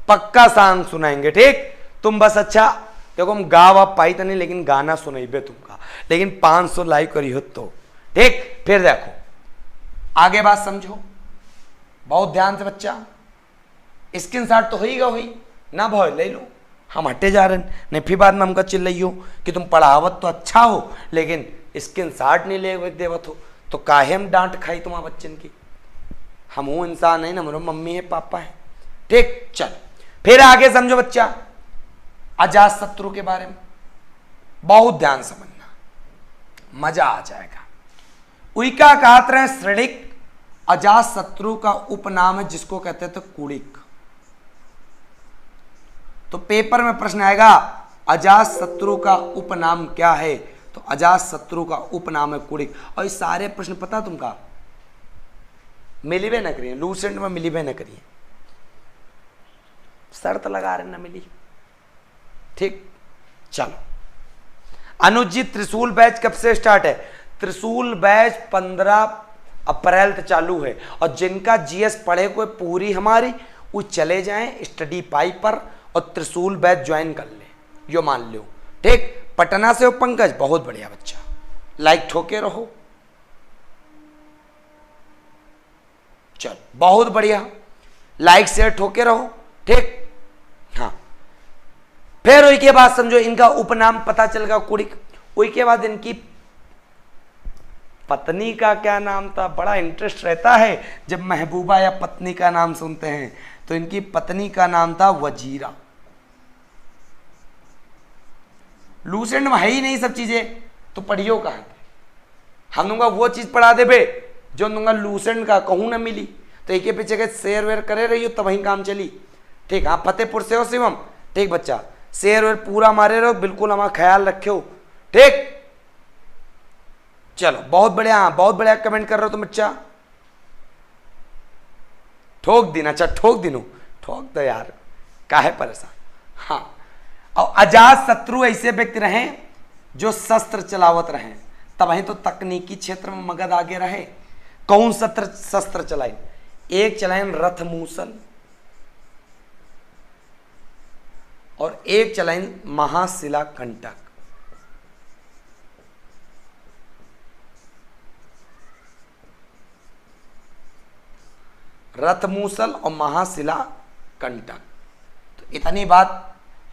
पक्का सॉन्ग सुनाएंगे। ठीक, तुम बस अच्छा देखो हम गावा पाई तो नहीं लेकिन गाना सुनाइबे तुमका, लेकिन 500 लाइक करी हो तो ठीक। फिर देखो आगे बात समझो बहुत ध्यान से बच्चा, स्क्रीन शॉट तो होगा हुई ना भाई ले लो, हम हटे जा रहे हैं नहीं फिर बाद में हमका चिल्लाइयो कि तुम पढ़ावत तो अच्छा हो लेकिन स्क्रीन शॉट नहीं ले देवत हो, तो काहे हम डांट खाई तुम्हारे बच्चन की। हम हूं इंसान है ना, हमारे मम्मी है पापा है ठीक। चल फिर आगे समझो बच्चा अजात शत्रु के बारे में बहुत ध्यान समझना, मजा आ जाएगा। उइका कहते रहे श्रेणिक, अजात शत्रु का उपनाम है जिसको कहते थे कुड़िक। तो पेपर में प्रश्न आएगा अजात शत्रु का उपनाम क्या है, तो अजात शत्रु का उपनाम है कुड़िक। और ये सारे प्रश्न पता तुमका मिली भी न करिए, लूसेंट में मिली भी न करिए, शर्त लगा रहे न मिली ठीक। चलो अनुजित त्रिशूल बैच कब से स्टार्ट है, त्रिशूल बैच 15 अप्रैल तक चालू है। और जिनका जीएस पढ़े कोई पूरी हमारी वो चले जाएं स्टडी पाइप पर और त्रिशूल बैच ज्वाइन कर ले, यो मान लो ठीक। पटना से हो पंकज, बहुत बढ़िया बच्चा, लाइक ठोके रहो। चल बहुत बढ़िया, लाइक शेयर ठोके रहो ठीक। हाँ फिर उसके बाद समझो इनका उपनाम पता चल गया कुड़िक। उसके बाद इनकी पत्नी का क्या नाम था, बड़ा इंटरेस्ट रहता है जब महबूबा या पत्नी का नाम सुनते हैं। तो इनकी पत्नी का नाम था वजीरा। लूसेंट में है ही नहीं सब चीजें तो पढ़ियो कहां पे, हम दूंगा वो चीज पढ़ा दे बे जो दूंगा लूसेंट का कहूं ना मिली। तो एक पीछे के शेयर वेयर करे रही हो तब वही काम चली ठीक। हाँ फतेहपुर से हो शिवम ठीक बच्चा, शेयर वेयर पूरा मारे रहो बिल्कुल, हमारा ख्याल रखो ठीक। चलो बहुत बढ़िया, हाँ बहुत बढ़िया कमेंट कर रहे हो तुम बच्चा, ठोक दिन, अच्छा ठोक दिनों, ठोक दो यार काहे परेशान। हाँ और अजात शत्रु ऐसे व्यक्ति रहे जो शस्त्र चलावत रहे, तब वही तो तकनीकी क्षेत्र में मगध आगे रहे। कौन शस्त्र चलाए, एक चलाए रथ मूसल और एक चलाए महाशिला कंटक। रथ मूसल और महाशिला कंटक, तो इतनी बात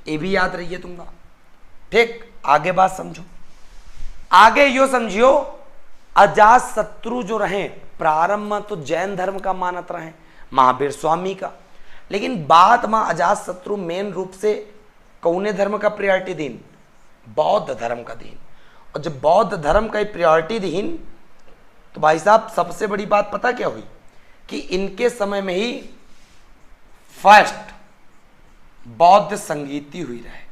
ये भी याद रही है तुमका ठीक। आगे बात समझो, आगे यो समझियो अजात शत्रु जो रहे प्रारंभ में तो जैन धर्म का मानत रहे, महावीर स्वामी का, लेकिन बाद में अजात शत्रु मेन रूप से कौने धर्म का प्रायोरिटी दीन, बौद्ध धर्म का दीन। और जब बौद्ध धर्म का प्रायोरिटी दीन तो भाई साहब सबसे बड़ी बात पता क्या हुई कि इनके समय में ही फर्स्ट बौद्ध संगीति हुई रहे।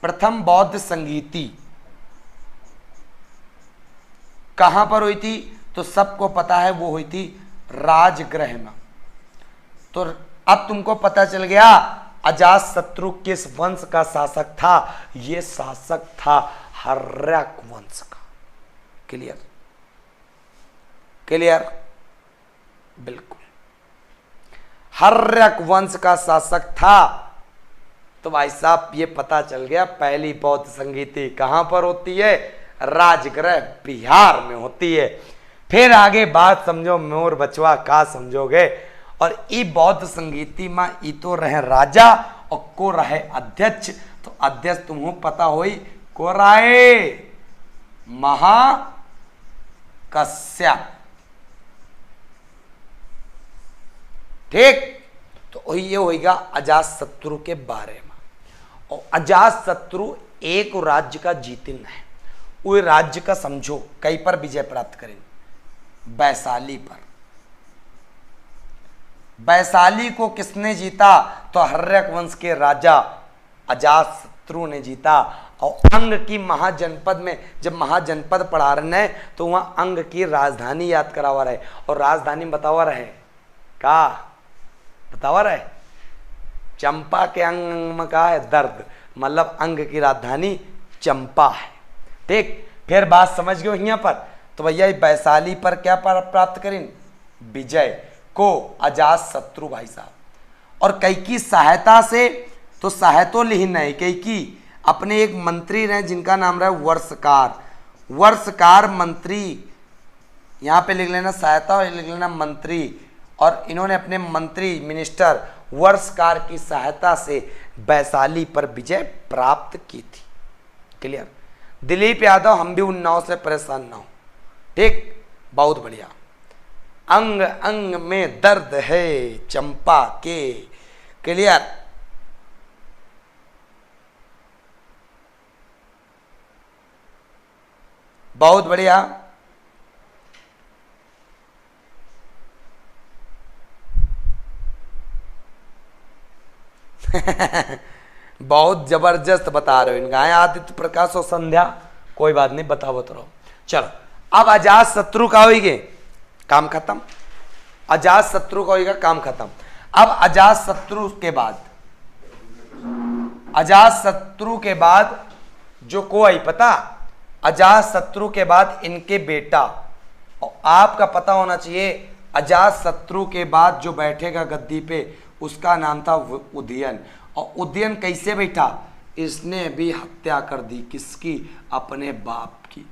प्रथम बौद्ध संगीति कहां पर हुई थी, तो सबको पता है वो हुई थी राजगृह में। तो अब तुमको पता चल गया अजात शत्रु किस वंश का शासक था, ये शासक था हर्यक वंश का। क्लियर क्लियर बिल्कुल, हर्यक वंश का शासक था। तो भाई साहब ये पता चल गया पहली बौद्ध संगीति कहां पर होती है, राजगृह बिहार में होती है। फिर आगे बात समझो मोर बचवा का समझोगे। और ई बौद्ध संगीति में ई तो रहे राजा और को रहे अध्यक्ष। तो अध्यक्ष तुम्हें पता होई को रहे महाकश्यप ठीक। तो ये होगा अजात शत्रु के बारे में। और अजात शत्रु एक राज्य का जीतिन है, वो राज्य का समझो कई पर विजय प्राप्त करें, वैशाली पर। वैशाली को किसने जीता, तो हर्यक वंश के राजा अजात शत्रु ने जीता। और अंग की महाजनपद में जब महाजनपद पढ़ा रहे हैं तो वहां अंग की राजधानी याद करावा रहे। और राजधानी बतावा रहे का, बतावा रहे चंपा के अंग में का है दर्द, मतलब अंग की राजधानी चंपा है ठीक। फिर बात समझ गए यहाँ पर। तो भैया वैशाली पर क्या प्राप्त करें, विजय को अजात शत्रु भाई साहब। और कई की सहायता से तो सहायतो लिहिन है की अपने एक मंत्री रहे जिनका नाम रहा वर्षकार, वर्षकार मंत्री, यहाँ पे लिख लेना सहायता और लिख लेना मंत्री, और इन्होंने अपने मंत्री मिनिस्टर वर्षकार की सहायता से वैशाली पर विजय प्राप्त की थी। क्लियर। दिलीप यादव, हम भी उन्नाव से परेशान ना हो, ठीक, बहुत बढ़िया। अंग अंग में दर्द है चंपा के। क्लियर। बहुत बढ़िया। बहुत जबरदस्त बता रहे हो इनका है आदित्य प्रकाश और संध्या, कोई बात नहीं, बताओ रहो। चलो अब अजात शत्रु का होइगे काम खत्म, अजात शत्रु का होइगा काम खत्म। अब अजात शत्रु के बाद, अजात शत्रु के बाद जो को आई पता, अजात शत्रु के बाद इनके बेटा, और आपका पता होना चाहिए अजात शत्रु के बाद जो बैठेगा गद्दी पे उसका नाम था उदयन। और उदयन कैसे बैठा, इसने भी हत्या कर दी, किसकी, अपने बाप की।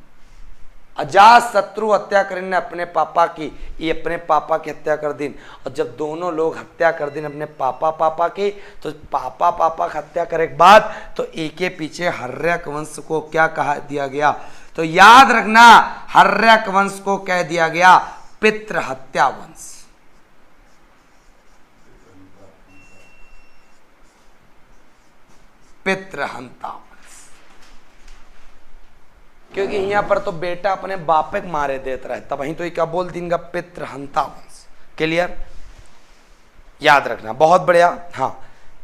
अजात शत्रु हत्या करने अपने पापा की, ये अपने पापा की हत्या कर दी। और जब दोनों लोग हत्या कर दी अपने पापा की, तो पापा की हत्या करे के बाद तो एक के पीछे हर्यक वंश को क्या कहा दिया गया, तो याद रखना हर्यक वंश को कह दिया गया पितृ हत्या वंश। पितृहंता वंश, क्योंकि यहाँ पर तो बेटा अपने बापे के मारे देता रहे, तब वहीं तो क्या बोल देंगे पितृहंता वंश। क्लियर, याद रखना, बहुत बढ़िया। हाँ,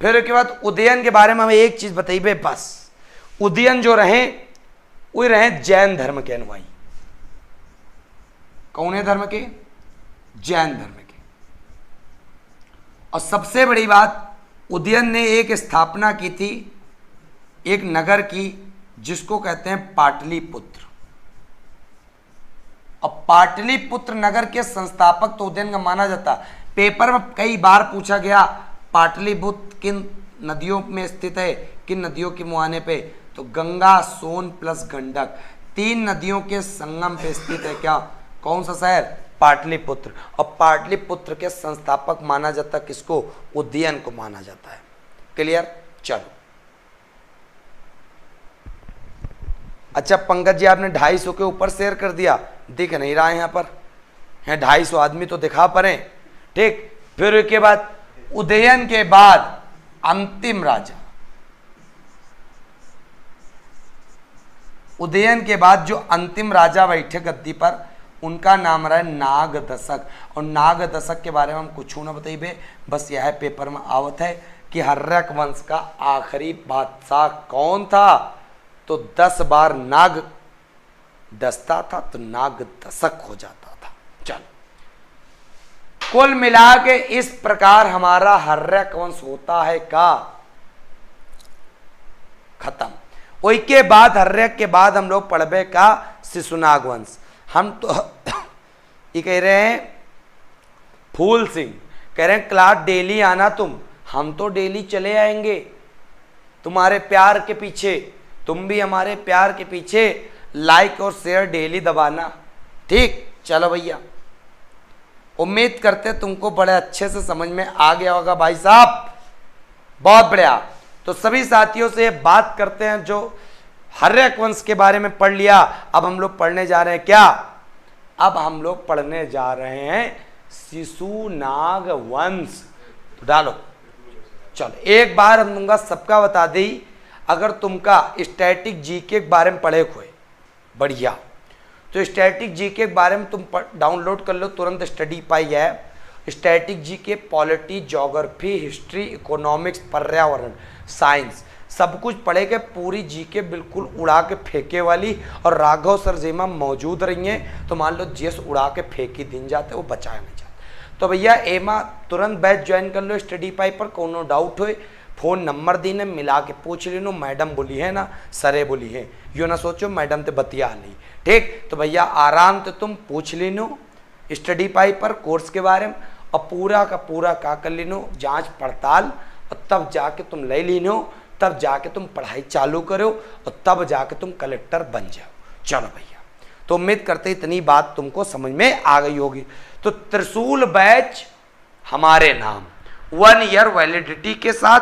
फिर उसके बाद उदयन के बारे में हमें एक चीज बताइए बस, उदयन जो रहे वो रहे जैन धर्म के अनुयायी। कौन है धर्म के, जैन धर्म के। और सबसे बड़ी बात, उदयन ने एक स्थापना की थी एक नगर की जिसको कहते हैं पाटलिपुत्र। और पाटलिपुत्र नगर के संस्थापक तो उदयन का माना जाता। पेपर में कई बार पूछा गया पाटलिपुत्र किन नदियों में स्थित है, किन नदियों के मुहाने पे, तो गंगा, सोन प्लस गंडक, 3 नदियों के संगम पे स्थित है क्या, कौन सा शहर, पाटलिपुत्र। और पाटलिपुत्र के संस्थापक माना जाता किसको, उदयन को माना जाता है। क्लियर। चलो अच्छा पंकज जी, आपने 250 के ऊपर शेयर कर दिया, दिख नहीं रहा है यहाँ पर, है 250 आदमी तो दिखा पड़े, ठीक। फिर उसके बाद उदयन के बाद अंतिम राजा, उदयन के बाद जो अंतिम राजा बैठे गद्दी पर उनका नाम रहा है नागदशक। और नागदशक के बारे में हम कुछ ना बताइए, बस यह पेपर में आवत है कि हर्यक वंश का आखिरी बादशाह कौन था, तो 10 बार नाग डसता था तो नागदशक हो जाता था। चलो कुल मिला के इस प्रकार हमारा हर्यक वंश होता है का खत्म। उसके बाद हर्यक के बाद हम लोग पढ़बे का शिशुनाग वंश। हम तो ये कह रहे हैं फूल सिंह कह रहे हैं क्लास डेली आना तुम, हम तो डेली चले आएंगे तुम्हारे प्यार के पीछे, तुम भी हमारे प्यार के पीछे लाइक और शेयर डेली दबाना, ठीक। चलो भैया, उम्मीद करते तुमको बड़े अच्छे से समझ में आ गया होगा भाई साहब, बहुत बढ़िया। तो सभी साथियों से बात करते हैं जो हर्यक वंश के बारे में पढ़ लिया। अब हम लोग पढ़ने जा रहे हैं क्या, अब हम लोग पढ़ने जा रहे हैं शिशुनाग वंश। तो डालो, चलो एक बार हम तुमका सबका बता दी, अगर तुमका स्टैटिक जीके के बारे में पढ़े हुए बढ़िया, तो स्टैटिक जीके के बारे में तुम डाउनलोड कर लो तुरंत, स्टडी पाई है। Static GK, polity, geography, history, economics, पर्यावरण, साइंस, सब कुछ पढ़े के पूरी जीके बिल्कुल उड़ा के फेंके वाली। और राघव सर जेमा मौजूद रही हैं तो मान लो जिस उड़ा के फेंकी दिन जाते वो बचाया नहीं जाता। तो भैया एमा तुरंत बैच ज्वाइन कर लो स्टडी पाई पर, कोनो डाउट हो फोन नंबर दी ने मिला के पूछ लो, मैडम बोली है ना, सरे बोली है, यो ना सोचो मैडम ते बतिया नहीं, ठीक। तो भैया आराम से तुम पूछ लीनो स्टडी पाई पर कोर्स के बारे में, और पूरा का पूरा का कर लीनो जांच पड़ताल, और तब जाके तुम ले लीनो, तब जाके तुम पढ़ाई चालू करो और तब जाके तुम कलेक्टर बन जाओ। चलो भैया, तो उम्मीद करते इतनी बात तुमको समझ में आ गई होगी। तो त्रिशूल बैच हमारे नाम 1 ईयर वैलिडिटी के साथ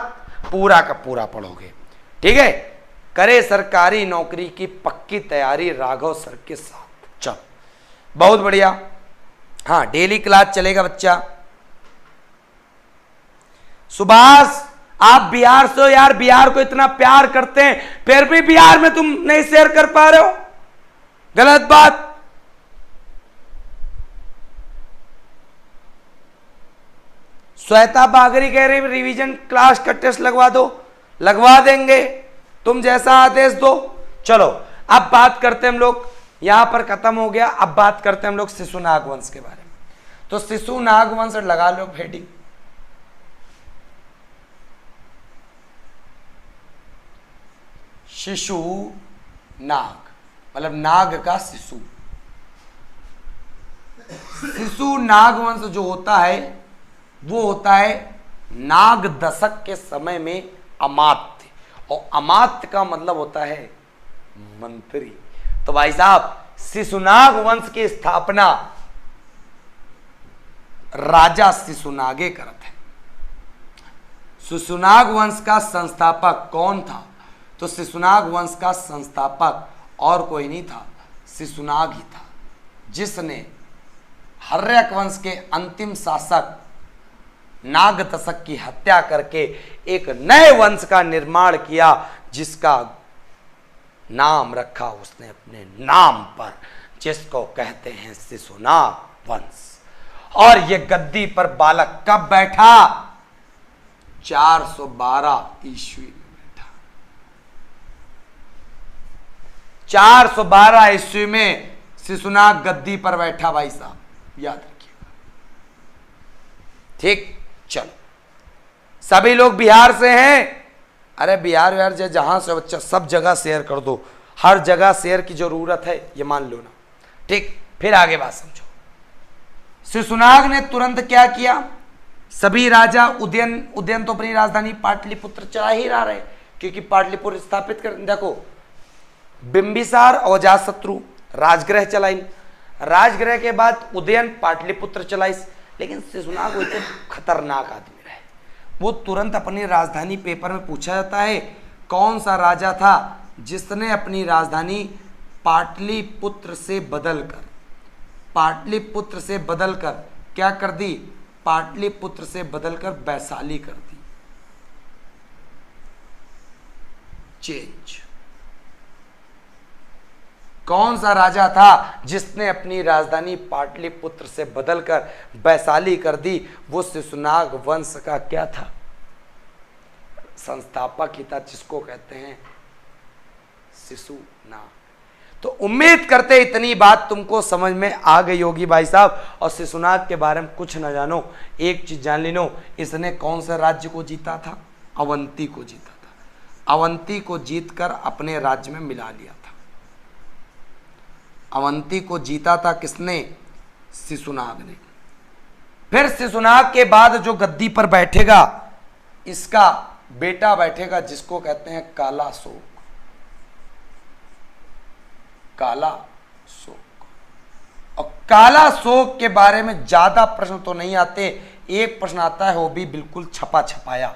पूरा का पूरा पढ़ोगे, ठीक है। करे सरकारी नौकरी की पक्की तैयारी राघव सर के साथ। चलो बहुत बढ़िया। हाँ, डेली क्लास चलेगा बच्चा। सुभाष, आप बिहार से हो यार, बिहार को इतना प्यार करते हैं, फिर भी बिहार में तुम नहीं शेयर कर पा रहे हो, गलत बात। श्वेता बागरी कह रही रिवीजन क्लास का टेस्ट लगवा दो, लगवा देंगे, तुम जैसा आदेश दो। चलो अब बात करते हैं हम लोग, यहां पर खत्म हो गया। अब बात करते हैं हम लोग शिशु नागवंश के बारे में। तो शिशु नागवंश लगा लो हेडिंग। शिशु नाग मतलब नाग का शिशु। शिशु नागवंश जो होता है वो होता है नाग दशक के समय में अमात्य, और अमात्य का मतलब होता है मंत्री। तो भाई साहब, शिशुनाग वंश की स्थापना राजा शिशुनागे करते हैं। शिशुनाग वंश का संस्थापक कौन था? तो शिशुनाग वंश का संस्थापक और कोई नहीं था, शिशुनाग ही था, जिसने हर्यक वंश के अंतिम शासक नाग दशक की हत्या करके एक नए वंश का निर्माण किया, जिसका नाम रखा उसने अपने नाम पर, जिसको कहते हैं शिशुनाग वंश। और यह गद्दी पर बालक कब बैठा? 412 ईस्वी में बैठा। 412 ईस्वी में शिशुनाग गद्दी पर बैठा भाई साहब, याद रखिएगा, ठीक। चलो, सभी लोग बिहार से हैं? अरे बिहार बिहार जहां से बच्चा, सब जगह शेयर कर दो, हर जगह शेयर की जरूरत है, ये मान लो ना, ठीक। फिर आगे बात समझो। शिशुनाग ने तुरंत क्या किया? सभी राजा उदयन तो अपनी राजधानी पाटलिपुत्र चला ही रहा रहे, क्योंकि पाटलिपुत्र स्थापित कर, देखो बिंबिसार और अजातशत्रु राजगृह चलाई, राजगृह के बाद उदयन पाटलिपुत्र चलाई, लेकिन शिशुनाग वो इतने खतरनाक आदमी रहे, वो तुरंत अपनी राजधानी, पेपर में पूछा जाता है कौन सा राजा था जिसने अपनी राजधानी पाटलिपुत्र से बदलकर क्या कर दी? पाटलिपुत्र से बदलकर वैशाली कर दी, चेंज। कौन सा राजा था जिसने अपनी राजधानी पाटलिपुत्र से बदलकर वैशाली कर दी? वो शिशुनाग वंश का क्या था? संस्थापक ही था, जिसको कहते हैं शिशुनाग। तो उम्मीद करते इतनी बात तुमको समझ में आ गई होगी भाई साहब। और शिशुनाग के बारे में कुछ न जानो, एक चीज जान लो, इसने कौन से राज्य को जीता था? अवंती को जीता था। अवंती को जीतकर अपने राज्य में मिला लिया था। अवंती को जीता था किसने? शिशुनाग ने। फिर शिशुनाग के बाद जो गद्दी पर बैठेगा, इसका बेटा बैठेगा, जिसको कहते हैं काला शोक। काला शोक। और काला शोक के बारे में ज्यादा प्रश्न तो नहीं आते, एक प्रश्न आता है, वो भी बिल्कुल छपा छपाया।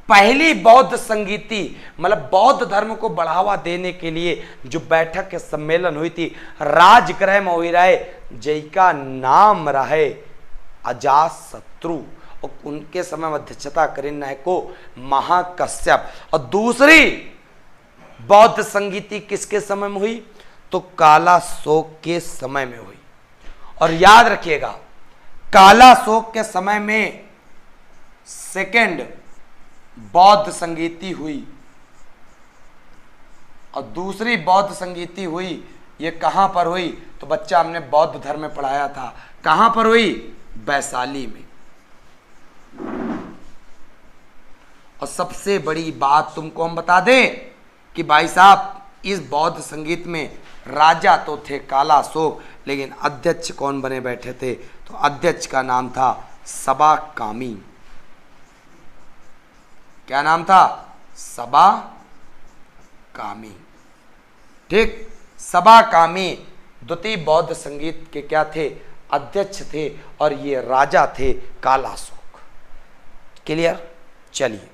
पहली बौद्ध संगीति मतलब बौद्ध धर्म को बढ़ावा देने के लिए जो बैठक के सम्मेलन हुई थी राजगृह में हुई रहे, जिसका नाम रहे अजातशत्रु, और उनके समय में अध्यक्षता करी नायको महाकश्यप। और दूसरी बौद्ध संगीति किसके समय में हुई? तो काला शोक के समय में हुई। और याद रखिएगा, काला शोक के समय में सेकंड बौद्ध संगीति हुई, और दूसरी बौद्ध संगीति हुई, ये कहां पर हुई? तो बच्चा हमने बौद्ध धर्म में पढ़ाया था, कहां पर हुई? वैशाली में। और सबसे बड़ी बात तुमको हम बता दें कि भाई साहब इस बौद्ध संगीत में राजा तो थे काला शोक, लेकिन अध्यक्ष कौन बने बैठे थे? तो अध्यक्ष का नाम था सबाकामी। क्या नाम था? सबा कामी। ठीक, सबा कामी द्वितीय बौद्ध संगीत के क्या थे? अध्यक्ष थे, और ये राजा थे कालाशोक। क्लियर? चलिए,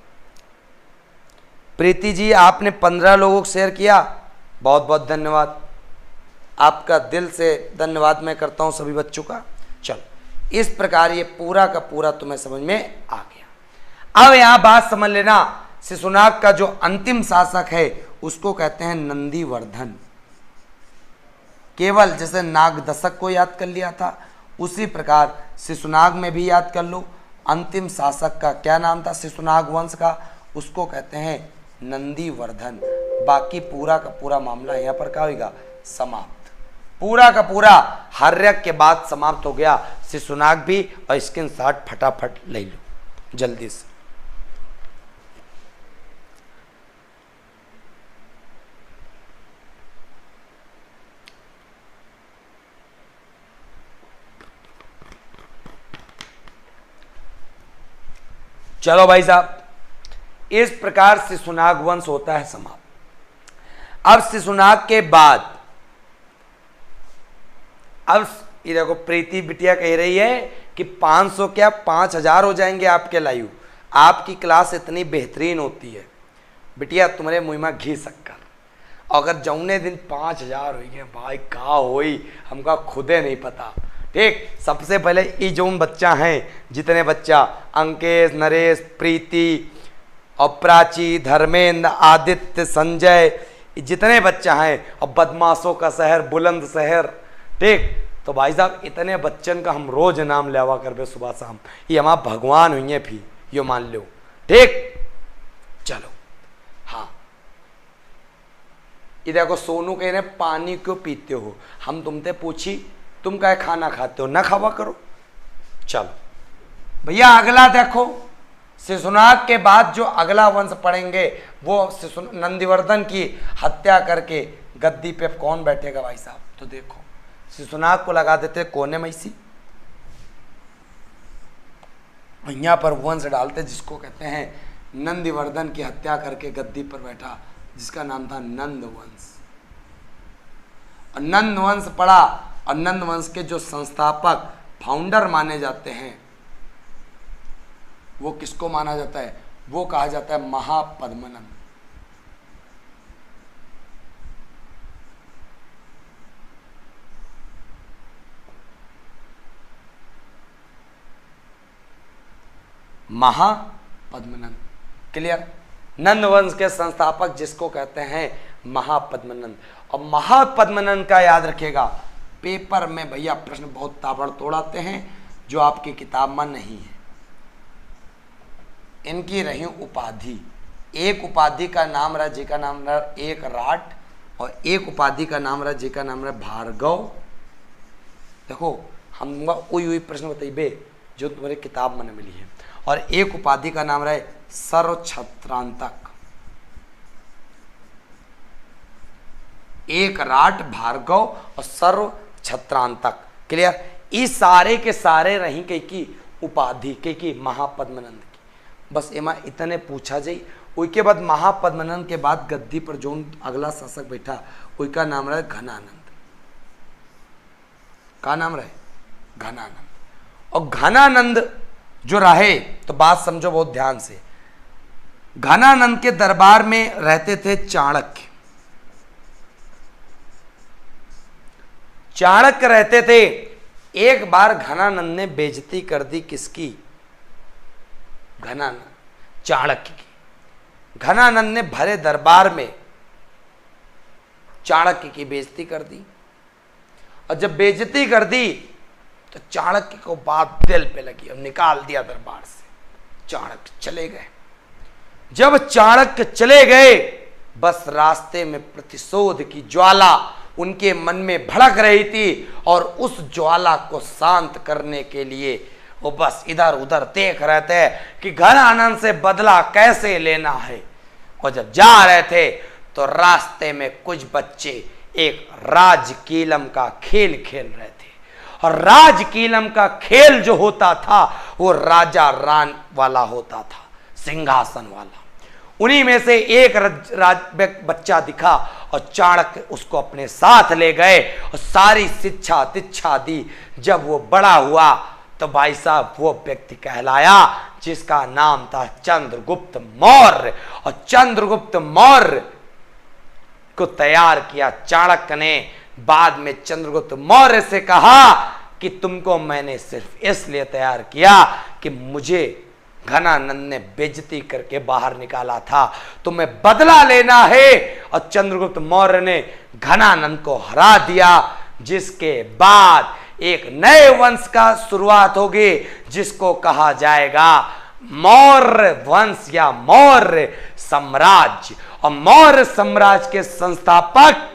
प्रीति जी आपने 15 लोगों को शेयर किया, बहुत बहुत धन्यवाद, आपका दिल से धन्यवाद मैं करता हूं सभी बच्चों का। चलो, इस प्रकार ये पूरा का पूरा तुम्हें समझ में आ गया। अब यहां बात समझ लेना, शिशुनाग का जो अंतिम शासक है उसको कहते हैं नंदीवर्धन। केवल जैसे नागदशक को याद कर लिया था, उसी प्रकार शिशुनाग में भी याद कर लो। अंतिम शासक का क्या नाम था शिशुनाग वंश का? उसको कहते हैं नंदीवर्धन। बाकी पूरा का पूरा मामला यहाँ पर क्या होगा? समाप्त। पूरा का पूरा हर्यक के बाद समाप्त हो गया शिशुनाग भी। और स्क्रीनशॉट फटाफट ले लो जल्दी से। चलो भाई साहब, इस प्रकार शिशुनाग वंश होता है समाप्त। अब शिशुनाग के बाद, अब ये देखो प्रीति बिटिया कह रही है कि 500 क्या 5000 हो जाएंगे आपके लाइव। आपकी क्लास इतनी बेहतरीन होती है बिटिया, तुम्हारे मुँह में घी शक्कर। अगर जौने दिन 5000 हुई है भाई, कहा होई हमका खुदे नहीं पता। ठीक, सबसे पहले ये जो बच्चा हैं, जितने बच्चा अंकेश, नरेश, प्रीति और प्राची, धर्मेंद्र, आदित्य, संजय, जितने बच्चा हैं, और बदमाशों का शहर, बुलंद शहर। ठीक, तो भाई साहब इतने बच्चन का हम रोज नाम लेवा करबे सुबह शाम। ये हमारा भगवान हुई है भी, यो मान लो। ठीक, चलो। हाँ, ये देखो सोनू कह रहे पानी क्यों पीते हो? हम तुमसे पूछी, तुम क्या खाना खाते हो? ना खावा करो। चलो भैया, अगला देखो, शिशुनाग के बाद जो अगला वंश पढ़ेंगे वो नंदीवर्धन की हत्या करके गद्दी पे कौन बैठेगा भाई साहब? तो देखो, शिशुनाग को लगा देते कोने में इसी, यहाँ पर वंश डालते जिसको कहते हैं नंदीवर्धन की हत्या करके गद्दी पर बैठा, जिसका नाम था नंद वंश। और नंद वंश पढ़ा, और नंद वंश के जो संस्थापक फाउंडर माने जाते हैं वो किसको माना जाता है? वो कहा जाता है महापद्मनंद। महापद्मनंद। क्लियर? नंद वंश के संस्थापक जिसको कहते हैं महापद्मनंद। और महापद्मनंद का याद रखिएगा, पेपर में भैया प्रश्न बहुत ताबड़तोड़ आते हैं जो आपकी किताब में नहीं है। इनकी रही उपाधि, एक उपाधि का नाम रहा जी का नाम रहा एक राट, और एक उपाधि का नाम रहा जी का नाम रहा भार्गव। देखो हम वही प्रश्न बताइए जो तुम्हारे किताब में मिली है। और एक उपाधि का नाम रहा सर्व छत्रांतक, एक राट, भार्गव और सर्व छत्रांतक। क्लियर? इस सारे के सारे रही कई की उपाधि कई की महापद्मनंद की। बस एमा इतने पूछा जाई। उसके बाद महापद्मनंद के बाद गद्दी पर जो अगला शासक बैठा उसका नाम रहा घनानंद। का नाम रहे? घनानंद। और घनानंद जो रहे तो बात समझो बहुत ध्यान से, घनानंद के दरबार में रहते थे चाणक्य। चाणक्य रहते थे। एक बार घनानंद ने बेइज्जती कर दी किसकी? घनानंद, चाणक्य की। घनानंद ने भरे दरबार में चाणक्य की बेइज्जती कर दी। और जब बेइज्जती कर दी तो चाणक्य को बात दिल पे लगी, अब निकाल दिया दरबार से। चाणक्य चले गए। जब चाणक्य चले गए, बस रास्ते में प्रतिशोध की ज्वाला उनके मन में भड़क रही थी, और उस ज्वाला को शांत करने के लिए वो बस इधर उधर देख रहे थे कि घनानंद से बदला कैसे लेना है। और जब जा रहे थे तो रास्ते में कुछ बच्चे एक राजकीलम का खेल खेल रहे थे। और राजकीलम का खेल जो होता था वो राजा रान वाला होता था, सिंहासन वाला। उन्हीं में से एक बच्चा दिखा और चाणक्य उसको अपने साथ ले गए और सारी शिक्षा दीक्षा दी। जब वो बड़ा हुआ तो भाई साहब वो व्यक्ति कहलाया जिसका नाम था चंद्रगुप्त मौर्य। और चंद्रगुप्त मौर्य को तैयार किया चाणक्य ने। बाद में चंद्रगुप्त मौर्य से कहा कि तुमको मैंने सिर्फ इसलिए तैयार किया कि मुझे घनानंद ने बेइज्जती करके बाहर निकाला था, तुम्हें बदला लेना है। और चंद्रगुप्त मौर्य ने घनानंद को हरा दिया, जिसके बाद एक नए वंश का शुरुआत होगी जिसको कहा जाएगा मौर्य वंश या मौर्य साम्राज्य। और मौर्य साम्राज्य के संस्थापक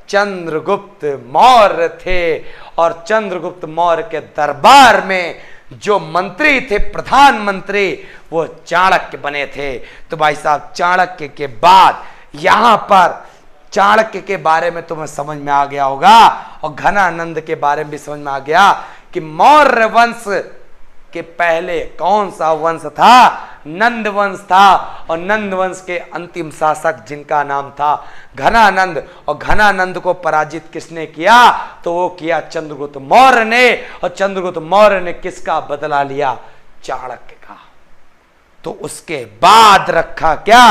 चंद्रगुप्त मौर्य थे। और चंद्रगुप्त मौर्य के दरबार में जो मंत्री थे, प्रधानमंत्री, वो चाणक्य बने थे। तो भाई साहब चाणक्य के बाद यहां पर चाणक्य के बारे में तुम्हें समझ में आ गया होगा और घनानंद के बारे में भी समझ में आ गया कि मौर्य वंश के पहले कौन सा वंश था? नंद वंश था। और नंद वंश के अंतिम शासक जिनका नाम था घनानंद। और घनानंद को पराजित किसने किया? तो वो किया चंद्रगुप्त मौर्य ने। और चंद्रगुप्त मौर्य ने किसका बदला लिया? चाणक्य का। तो उसके बाद रखा क्या?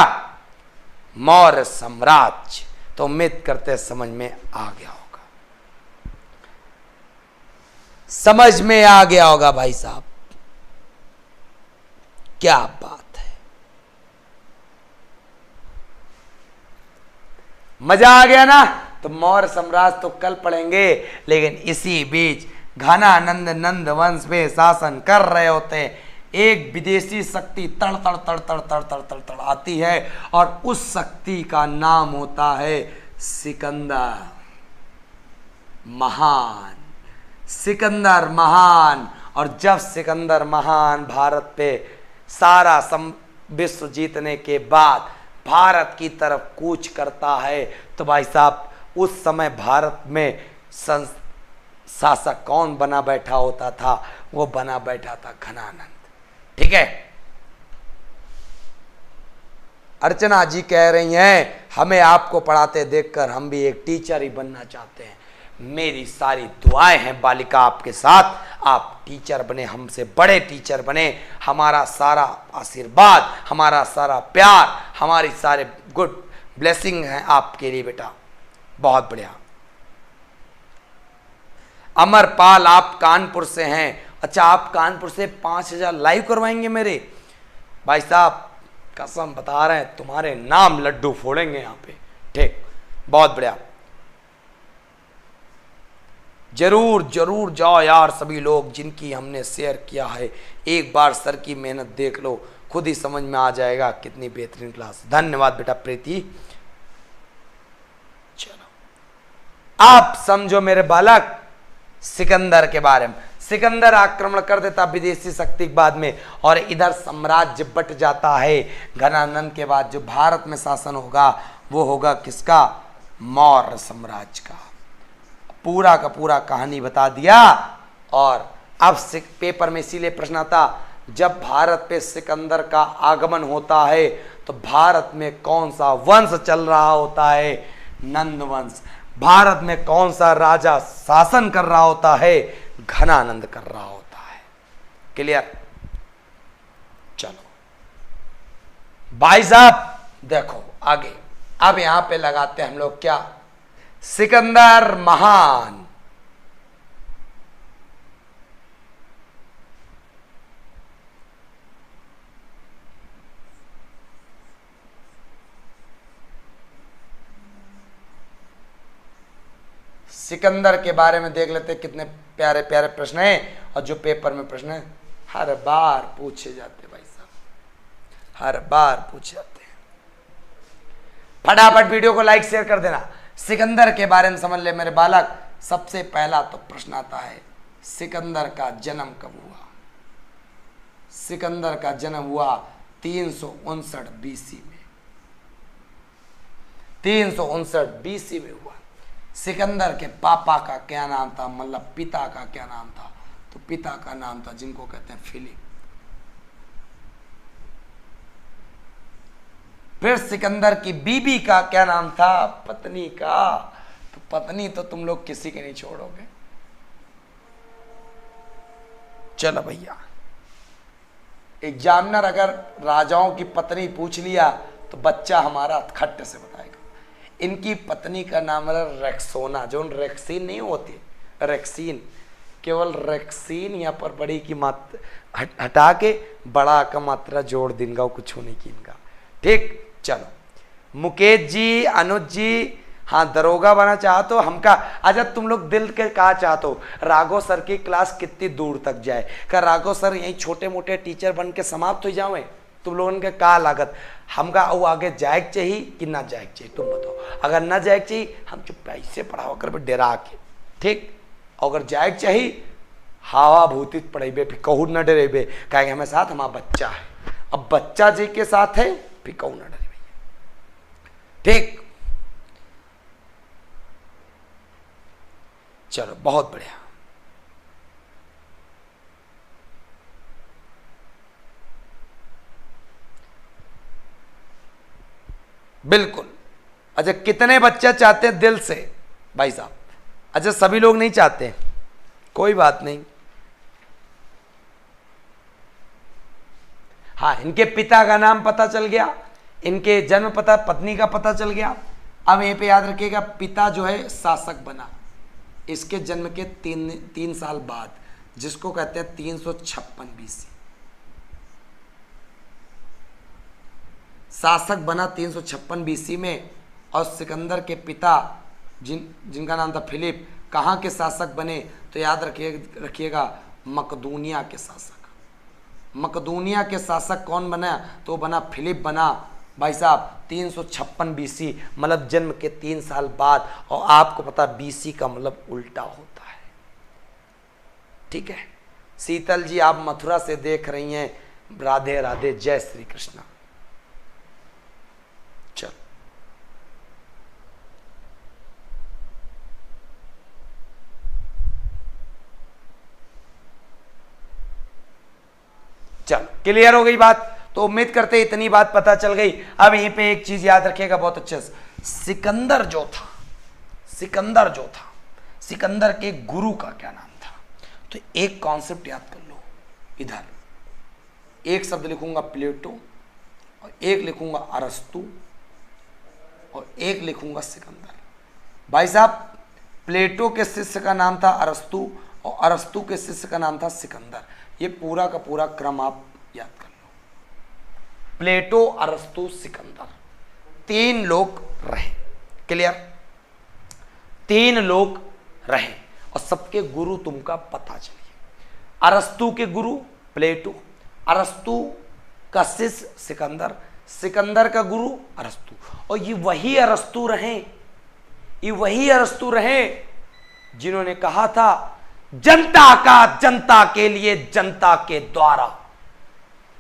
मौर्य साम्राज्य। तो उम्मीद करते समझ में आ गया होगा, समझ में आ गया होगा भाई साहब। क्या बात है, मजा आ गया ना? तो मौर्य साम्राज्य तो कल पढ़ेंगे, लेकिन इसी बीच घनानंद नंद वंश में शासन कर रहे होते हैं। एक विदेशी शक्ति तड़ तड़ तड़ तड़ तड़ तड़ तड़ तड़ आती है और उस शक्ति का नाम होता है सिकंदर महान। सिकंदर महान। और जब सिकंदर महान भारत पे सारा विश्व जीतने के बाद भारत की तरफ कूच करता है, तो भाई साहब उस समय भारत में शासक कौन बना बैठा होता था? वो बना बैठा था घनानंद। ठीक है, अर्चना जी कह रही हैं हमें आपको पढ़ाते देखकर हम भी एक टीचर ही बनना चाहते हैं। मेरी सारी दुआएं हैं बालिका आपके साथ, आप टीचर बने, हमसे बड़े टीचर बने। हमारा सारा आशीर्वाद, हमारा सारा प्यार, हमारी सारे गुड ब्लेसिंग हैं आपके लिए बेटा। बहुत बढ़िया। अमरपाल आप कानपुर से हैं। अच्छा, आप कानपुर से 5000 लाइव करवाएंगे मेरे? भाई साहब कसम बता रहे हैं, तुम्हारे नाम लड्डू फोड़ेंगे यहाँ पे। ठीक, बहुत बढ़िया। जरूर जरूर जाओ यार सभी लोग जिनकी हमने शेयर किया है, एक बार सर की मेहनत देख लो, खुद ही समझ में आ जाएगा कितनी बेहतरीन क्लास। धन्यवाद बेटा प्रीति। चलो आप समझो मेरे बालक सिकंदर के बारे में। सिकंदर आक्रमण कर देता विदेशी शक्ति के बाद में, और इधर साम्राज्य बट जाता है। घनानंद के बाद जो भारत में शासन होगा वो होगा किसका? मौर्य साम्राज्य का। पूरा का पूरा कहानी बता दिया। और अब पेपर में इसीलिए प्रश्न आता, जब भारत पे सिकंदर का आगमन होता है तो भारत में कौन सा वंश चल रहा होता है? नंद वंश। भारत में कौन सा राजा शासन कर रहा होता है? घनानंद कर रहा होता है। क्लियर? चलो भाई साहब देखो आगे, अब यहां पे लगाते हैं हम लोग क्या? सिकंदर महान। सिकंदर के बारे में देख लेते, कितने प्यारे प्यारे प्रश्न हैं। और जो पेपर में प्रश्न है हर बार पूछे जाते भाई साहब, हर बार पूछे जाते हैं। फटाफट वीडियो को लाइक शेयर कर देना। सिकंदर के बारे में समझ ले मेरे बालक। सबसे पहला तो प्रश्न आता है, सिकंदर का जन्म कब हुआ? सिकंदर का जन्म हुआ 359 बीसी में। 359 बीसी में हुआ। सिकंदर के पापा का क्या नाम था? मतलब पिता का क्या नाम था? तो पिता का नाम था जिनको कहते हैं फिलिप। फिर सिकंदर की बीबी का क्या नाम था, पत्नी का, तो पत्नी तो तुम लोग किसी के नहीं छोड़ोगे। चलो भैया, एग्जामिनर अगर राजाओं की पत्नी पूछ लिया तो बच्चा हमारा खट्ट से बताएगा। इनकी पत्नी का नाम है रेक्सोना, जो रेक्सीन नहीं होती, रेक्सीन, केवल रेक्सीन यहाँ पर बड़ी की मात्रा हटा के बड़ा का मात्रा जोड़ देंगे, कुछ होने की इनका। ठीक, चलो मुकेश जी, अनुज जी, हाँ दरोगा बना चाहते हो हमका, अच्छा तुम लोग दिल के कहा चाहते हो राघव सर की क्लास कितनी दूर तक जाए, क्या राघव सर यही छोटे मोटे टीचर बन के समाप्त हो जाओ? तुम लोगों के का लागत, हमका वो आगे जाए चाहिए कि ना जाए चाहिए, तुम बताओ। अगर ना जाए चाहिए हम चुप पैसे पढ़ाओ कर डरा के, ठीक, अगर जाए चाहिए हवा भूति पढ़ेबे, फिर कहू न डरेबे, कहेंगे हमें साथ हमारा बच्चा है। अब बच्चा जी के साथ है फिर कहू न डरे भैया, ठीक। चलो बहुत बढ़िया, बिल्कुल। अच्छा कितने बच्चे चाहते हैं दिल से भाई साहब? अच्छा सभी लोग नहीं चाहते, कोई बात नहीं। हाँ, इनके पिता का नाम पता चल गया, इनके जन्म पता, पत्नी का पता चल गया। अब यहीं पे याद रखिएगा, पिता जो है शासक बना इसके जन्म के तीन साल बाद, जिसको कहते हैं 356 BC। शासक बना 356 BC में। और सिकंदर के पिता जिनका नाम था फिलिप, कहाँ के शासक बने? तो याद रखिएगा मकदूनिया के शासक। मकदूनिया के शासक कौन बना? तो बना फिलिप बना भाई साहब 356 BC, मतलब जन्म के 3 साल बाद। और आपको पता BC का मतलब उल्टा होता है, ठीक है। शीतल जी आप मथुरा से देख रही हैं, राधे राधे, जय श्री कृष्णा। चल चल क्लियर हो गई बात? तो उम्मीद करते इतनी बात पता चल गई। अब यहीं पे एक चीज याद रखिएगा बहुत अच्छे से, सिकंदर जो था, सिकंदर के गुरु का क्या नाम था? तो एक कॉन्सेप्ट याद कर लो, इधर एक शब्द लिखूंगा प्लेटो, और एक लिखूंगा अरस्तु, और एक लिखूंगा सिकंदर। भाई साहब प्लेटो के शिष्य का नाम था अरस्तु, और अरस्तु के शिष्य का नाम था सिकंदर। ये पूरा का पूरा क्रम आप याद कर लो। प्लेटो, अरस्तु, सिकंदर, 3 लोग रहे, क्लियर? 3 लोग रहे और सबके गुरु तुमका पता चलिए। अरस्तु के गुरु प्लेटो, अरस्तु का शिष्य सिकंदर, सिकंदर का गुरु अरस्तु। और ये वही अरस्तु रहे जिन्होंने कहा था जनता का जनता के लिए, जनता के द्वारा,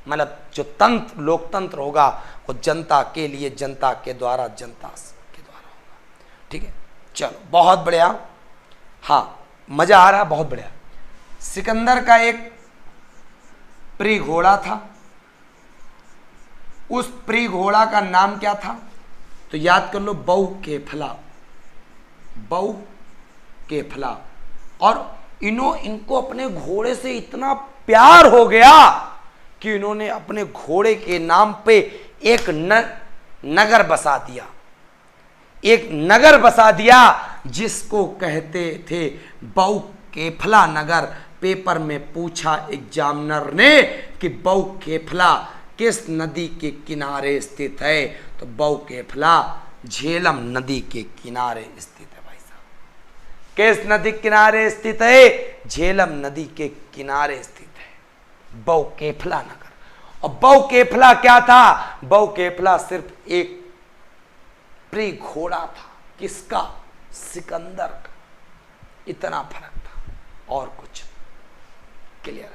मतलब जो तंत्र लोकतंत्र होगा वो जनता के लिए, जनता के द्वारा, जनता के द्वारा होगा, ठीक है। चलो बहुत बढ़िया, हाँ मजा आ रहा, बहुत बढ़िया। सिकंदर का एक प्रिय घोड़ा था, उस प्रिय घोड़ा का नाम क्या था? तो याद कर लो, बहु केफला। और इनको अपने घोड़े से इतना प्यार हो गया कि इन्होंने अपने घोड़े के नाम पे एक नगर बसा दिया, जिसको कहते थे बहु केफला नगर। पेपर में पूछा एग्जामिनर ने कि बहु केफला किस नदी के किनारे स्थित है? तो बहु केफला झेलम नदी के किनारे स्थित है। भाई साहब किस नदी के किनारे स्थित है? झेलम नदी के किनारे स्थित है बहु केफला नगर। और बहु केफला क्या था? बहु केफला सिर्फ एक प्रिय घोड़ा था। किसका? सिकंदर का। इतना फर्क था और कुछ। क्लियर?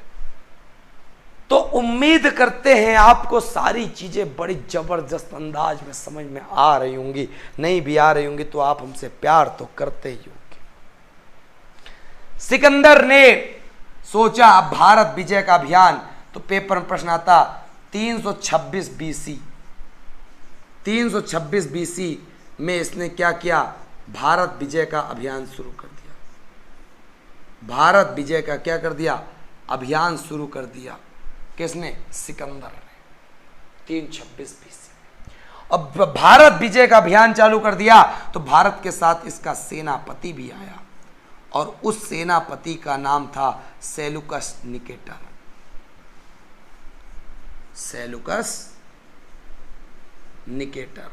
तो उम्मीद करते हैं आपको सारी चीजें बड़ी जबरदस्त अंदाज में समझ में आ रही होंगी। नहीं भी आ रही होंगी तो आप हमसे प्यार तो करते ही होंगे। सिकंदर ने सोचा भारत विजय का अभियान, तो पेपर में प्रश्न आता 326 BC 326 बीसी में इसने क्या किया, भारत विजय का अभियान शुरू कर दिया। भारत विजय का क्या कर दिया, अभियान शुरू कर दिया। किसने, सिकंदर ने, 326 बीसी। अब भारत विजय का अभियान चालू कर दिया तो भारत के साथ इसका सेनापति भी आया और उस सेनापति का नाम था सेलुकस निकेटर। Seleucus Nicator.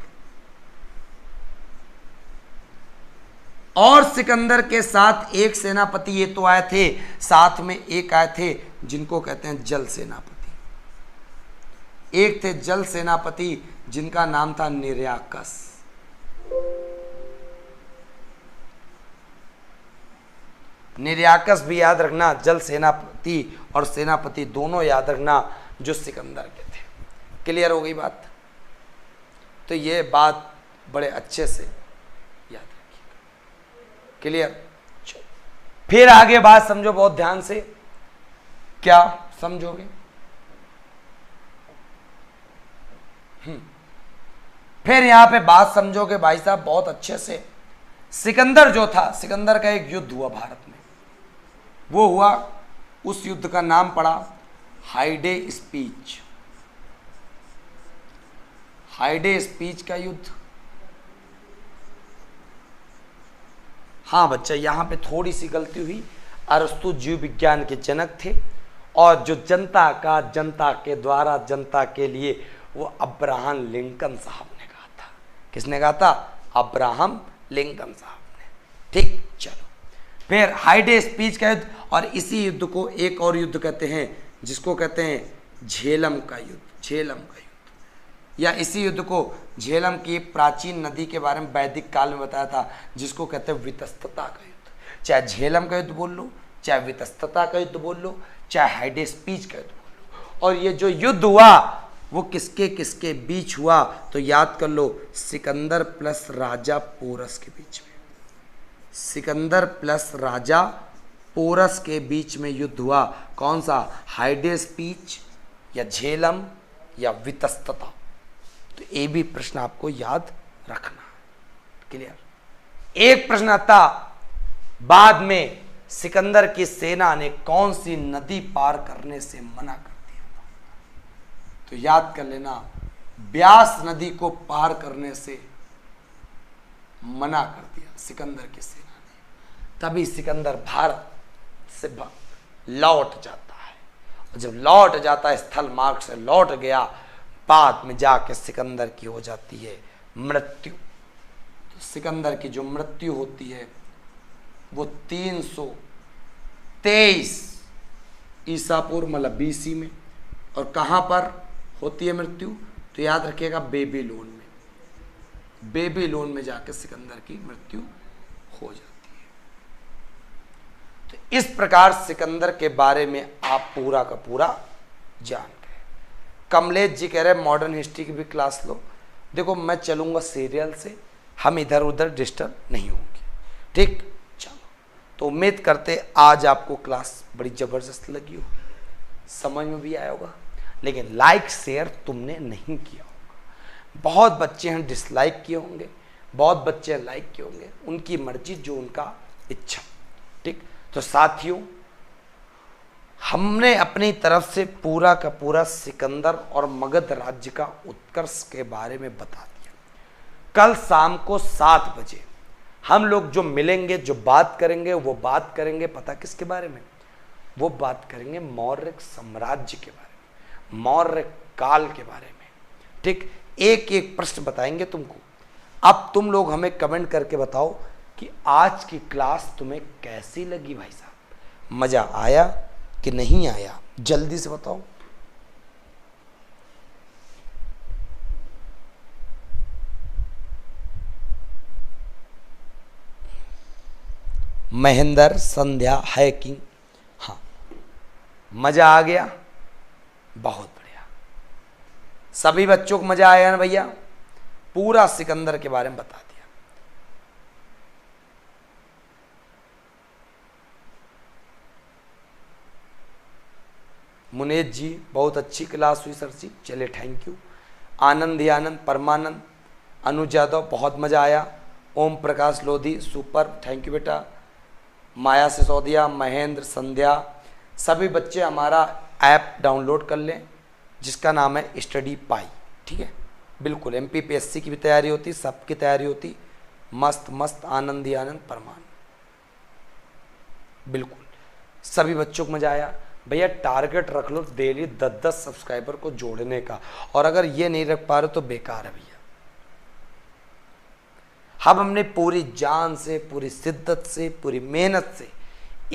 और सिकंदर के साथ एक सेनापति ये तो आए थे, साथ में एक आए थे जिनको कहते हैं जल सेनापति। एक थे जल सेनापति जिनका नाम था निर्याकस। निर्याकस भी याद रखना, जल सेनापति और सेनापति दोनों याद रखना जो सिकंदर के थे। क्लियर हो गई बात? तो ये बात बड़े अच्छे से याद रखिएगा। क्लियर? फिर आगे बात समझो बहुत ध्यान से। क्या समझोगे? फिर यहां पे बात समझोगे भाई साहब बहुत अच्छे से। सिकंदर जो था, सिकंदर का एक युद्ध हुआ भारत में। वो हुआ, उस युद्ध का नाम पड़ा हाइडे स्पीच। हाइडे स्पीच का युद्ध। हाँ बच्चा, यहां पे थोड़ी सी गलती हुई। अरस्तु जीव विज्ञान के जनक थे और जो जनता का, जनता के द्वारा, जनता के लिए, वो अब्राहम लिंकन साहब ने कहा था। किसने कहा था? अब्राहम लिंकन साहब ने। ठीक, चलो फिर हाइडे स्पीच का युद्ध। और इसी युद्ध को एक और युद्ध कहते हैं जिसको कहते हैं झेलम का युद्ध। झेलम का युद्ध, या इसी युद्ध को झेलम की प्राचीन नदी के बारे में वैदिक काल में बताया था जिसको कहते हैं वितस्तता का युद्ध। चाहे झेलम का युद्ध बोल लो, चाहे वितस्तता का युद्ध बोल लो, चाहे हाइडे स्पीच का युद्ध बोल लो। और ये जो युद्ध हुआ वो किसके किसके बीच हुआ? तो याद कर लो, सिकंदर प्लस राजा पोरस के बीच में। सिकंदर प्लस राजा पोरस के बीच में युद्ध हुआ। कौन सा? हाइडे स्पीच या झेलम या वितस्तता। तो ये भी प्रश्न आपको याद रखना। क्लियर? एक प्रश्न आता, बाद में सिकंदर की सेना ने कौन सी नदी पार करने से मना कर दिया था? तो याद कर लेना, ब्यास नदी को पार करने से मना कर दिया सिकंदर की सेना ने। तभी सिकंदर भारत से लौट जाता है। और जब लौट जाता है, स्थल मार्ग से लौट गया, बाद में जाके सिकंदर की हो जाती है मृत्यु। तो सिकंदर की जो मृत्यु होती है वो 323 ईसा पूर्व मतलब बीसी में। और कहाँ पर होती है मृत्यु? तो याद रखिएगा, बेबीलोन में। बेबीलोन में जाके सिकंदर की मृत्यु हो जाती है। तो इस प्रकार सिकंदर के बारे में आप पूरा का पूरा जान गए। कमलेश जी कह रहे मॉडर्न हिस्ट्री की भी क्लास लो। देखो मैं चलूंगा सीरियल से, हम इधर उधर डिस्टर्ब नहीं होंगे। ठीक, चलो। तो उम्मीद करते आज आपको क्लास बड़ी ज़बरदस्त लगी होगी, समझ में भी आया होगा। लेकिन लाइक शेयर तुमने नहीं किया होगा। बहुत बच्चे हैं डिसलाइक किए होंगे, बहुत बच्चे लाइक किए होंगे। उनकी मर्जी, जो उनका इच्छा। ठीक, तो साथियों हमने अपनी तरफ से पूरा का पूरा सिकंदर और मगध राज्य का उत्कर्ष के बारे में बता दिया। कल शाम को 7 बजे हम लोग जो मिलेंगे, जो बात करेंगे, वो बात करेंगे पता किसके बारे में? वो बात करेंगे मौर्य साम्राज्य के बारे में, मौर्य काल के बारे में। ठीक, एक एक प्रश्न बताएंगे तुमको। अब तुम लोग हमें कमेंट करके बताओ कि आज की क्लास तुम्हें कैसी लगी भाई साहब, मजा आया कि नहीं आया? जल्दी से बताओ। महेंद्र, संध्या, हैकिंग, हाँ मजा आ गया, बहुत बढ़िया। सभी बच्चों को मजा आया ना भैया? पूरा सिकंदर के बारे में बता दिया। मुनेश जी बहुत अच्छी क्लास हुई सर जी, चले थैंक यू। आनंद ही आनंद, परमानंद अनुज यादव बहुत मज़ा आया। Om Prakash Lodhi super, thank you बेटा। माया सिसोदिया, महेंद्र, संध्या, सभी बच्चे हमारा ऐप डाउनलोड कर लें जिसका नाम है स्टडी पाई। ठीक है, बिल्कुल MPPSC की भी तैयारी होती, सबकी तैयारी होती, मस्त मस्त आनंद ही आनंद परमान। बिल्कुल सभी बच्चों को मजा आया। भैया टारगेट रख लो डेली 10-10 सब्सक्राइबर को जोड़ने का, और अगर ये नहीं रख पा रहे तो बेकार है भैया। हम हमने पूरी जान से, पूरी शिद्दत से, पूरी मेहनत से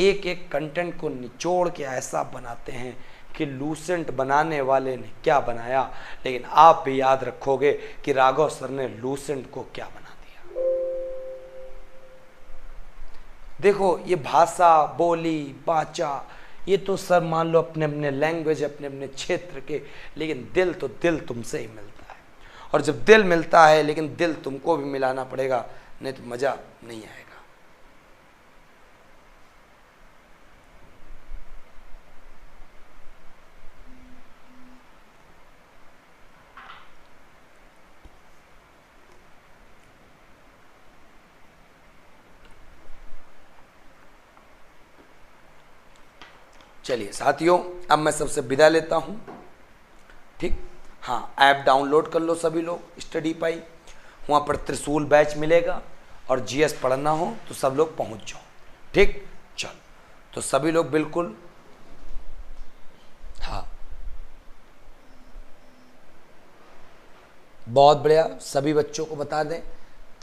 एक एक कंटेंट को निचोड़ के ऐसा बनाते हैं कि लूसेंट बनाने वाले ने क्या बनाया, लेकिन आप भी याद रखोगे कि राघव सर ने लूसेंट को क्या बना दिया। देखो ये भाषा, बोली, बाचा, ये तो सर मान लो अपने अपने लैंग्वेज, अपने अपने क्षेत्र के, लेकिन दिल तो दिल तुमसे ही मिलता है। और जब दिल मिलता है, लेकिन दिल तुमको भी मिलाना पड़ेगा, नहीं तो मजा नहीं आएगा। चलिए साथियों, अब मैं सबसे विदा लेता हूँ। ठीक, हाँ ऐप डाउनलोड कर लो सभी लोग, स्टडी पाई, वहाँ पर त्रिशूल बैच मिलेगा, और GS पढ़ना हो तो सब लोग पहुँच जाओ। ठीक, चलो तो सभी लोग बिल्कुल, हाँ बहुत बढ़िया, सभी बच्चों को बता दें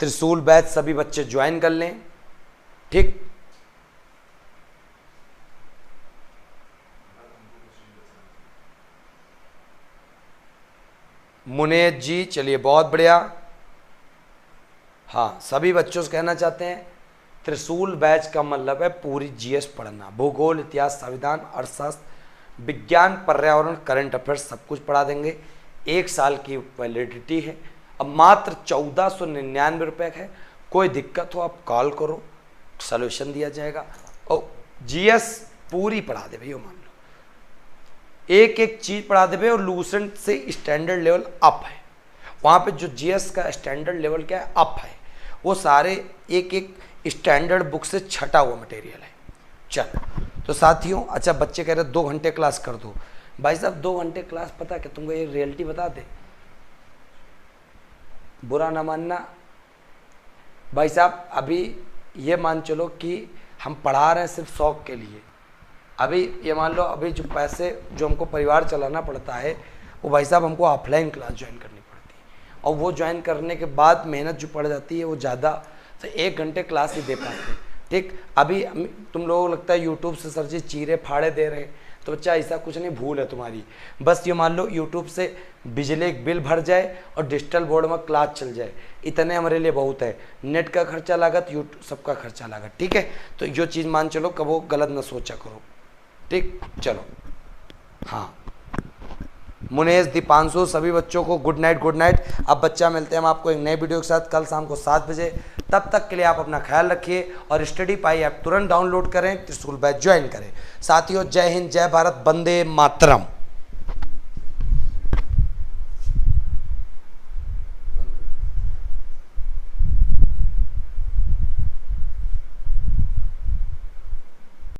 त्रिशूल बैच सभी बच्चे ज्वाइन कर लें। ठीक, मुनेश जी चलिए बहुत बढ़िया। हाँ सभी बच्चों से कहना चाहते हैं त्रिशूल बैच का मतलब है पूरी GS पढ़ना, भूगोल, इतिहास, संविधान, अर्थशास्त्र, विज्ञान, पर्यावरण, करंट अफेयर्स सब कुछ पढ़ा देंगे। 1 साल की वैलिडिटी है। अब मात्र 1499 रुपये है। कोई दिक्कत हो आप कॉल करो, सॉल्यूशन दिया जाएगा। और GS पूरी पढ़ा दे भैया, मान लो एक एक चीज पढ़ा दे। और लूसेंट से स्टैंडर्ड लेवल अप है, वहाँ पे जो GS का स्टैंडर्ड लेवल क्या है, अप है, वो सारे एक एक स्टैंडर्ड बुक से छटा हुआ मटेरियल है। चलो तो साथियों, अच्छा बच्चे कह रहे 2 घंटे क्लास कर दो। भाई साहब 2 घंटे क्लास, पता क्या तुमको ये रियलिटी बता दे, बुरा ना मानना भाई साहब, अभी ये मान चलो कि हम पढ़ा रहे हैं सिर्फ शौक के लिए। अभी ये मान लो, अभी जो पैसे जो हमको परिवार चलाना पड़ता है, वो भाई साहब हमको ऑफलाइन क्लास ज्वाइन करनी पड़ती है, और वो ज्वाइन करने के बाद मेहनत जो पड़ जाती है वो ज़्यादा, तो 1 घंटे क्लास ही दे पाते हैं। ठीक, अभी तुम लोगों को लगता है यूट्यूब से सर जी चीरे फाड़े दे रहे हैं, तो बच्चा ऐसा कुछ नहीं, भूल है तुम्हारी। बस ये मान लो यूट्यूब से बिजली के बिल भर जाए और डिजिटल बोर्ड में क्लास चल जाए, इतने हमारे लिए बहुत है। नेट का खर्चा लागत, यूट्यूब सबका खर्चा लागत। ठीक है, तो जो चीज़ मान चलो कबो गलत न सोचा करो। ठीक, चलो हाँ मुनेश, दीपांशु, सभी बच्चों को गुड नाइट, गुड नाइट। अब बच्चा मिलते हैं हम आपको एक नए वीडियो के साथ कल शाम को 7 बजे। तब तक के लिए आप अपना ख्याल रखिए, और स्टडी पाई ऐप तुरंत डाउनलोड करें, त्रिशूल बैच ज्वाइन करें। साथियों जय हिंद, जय भारत, वंदे मातरम।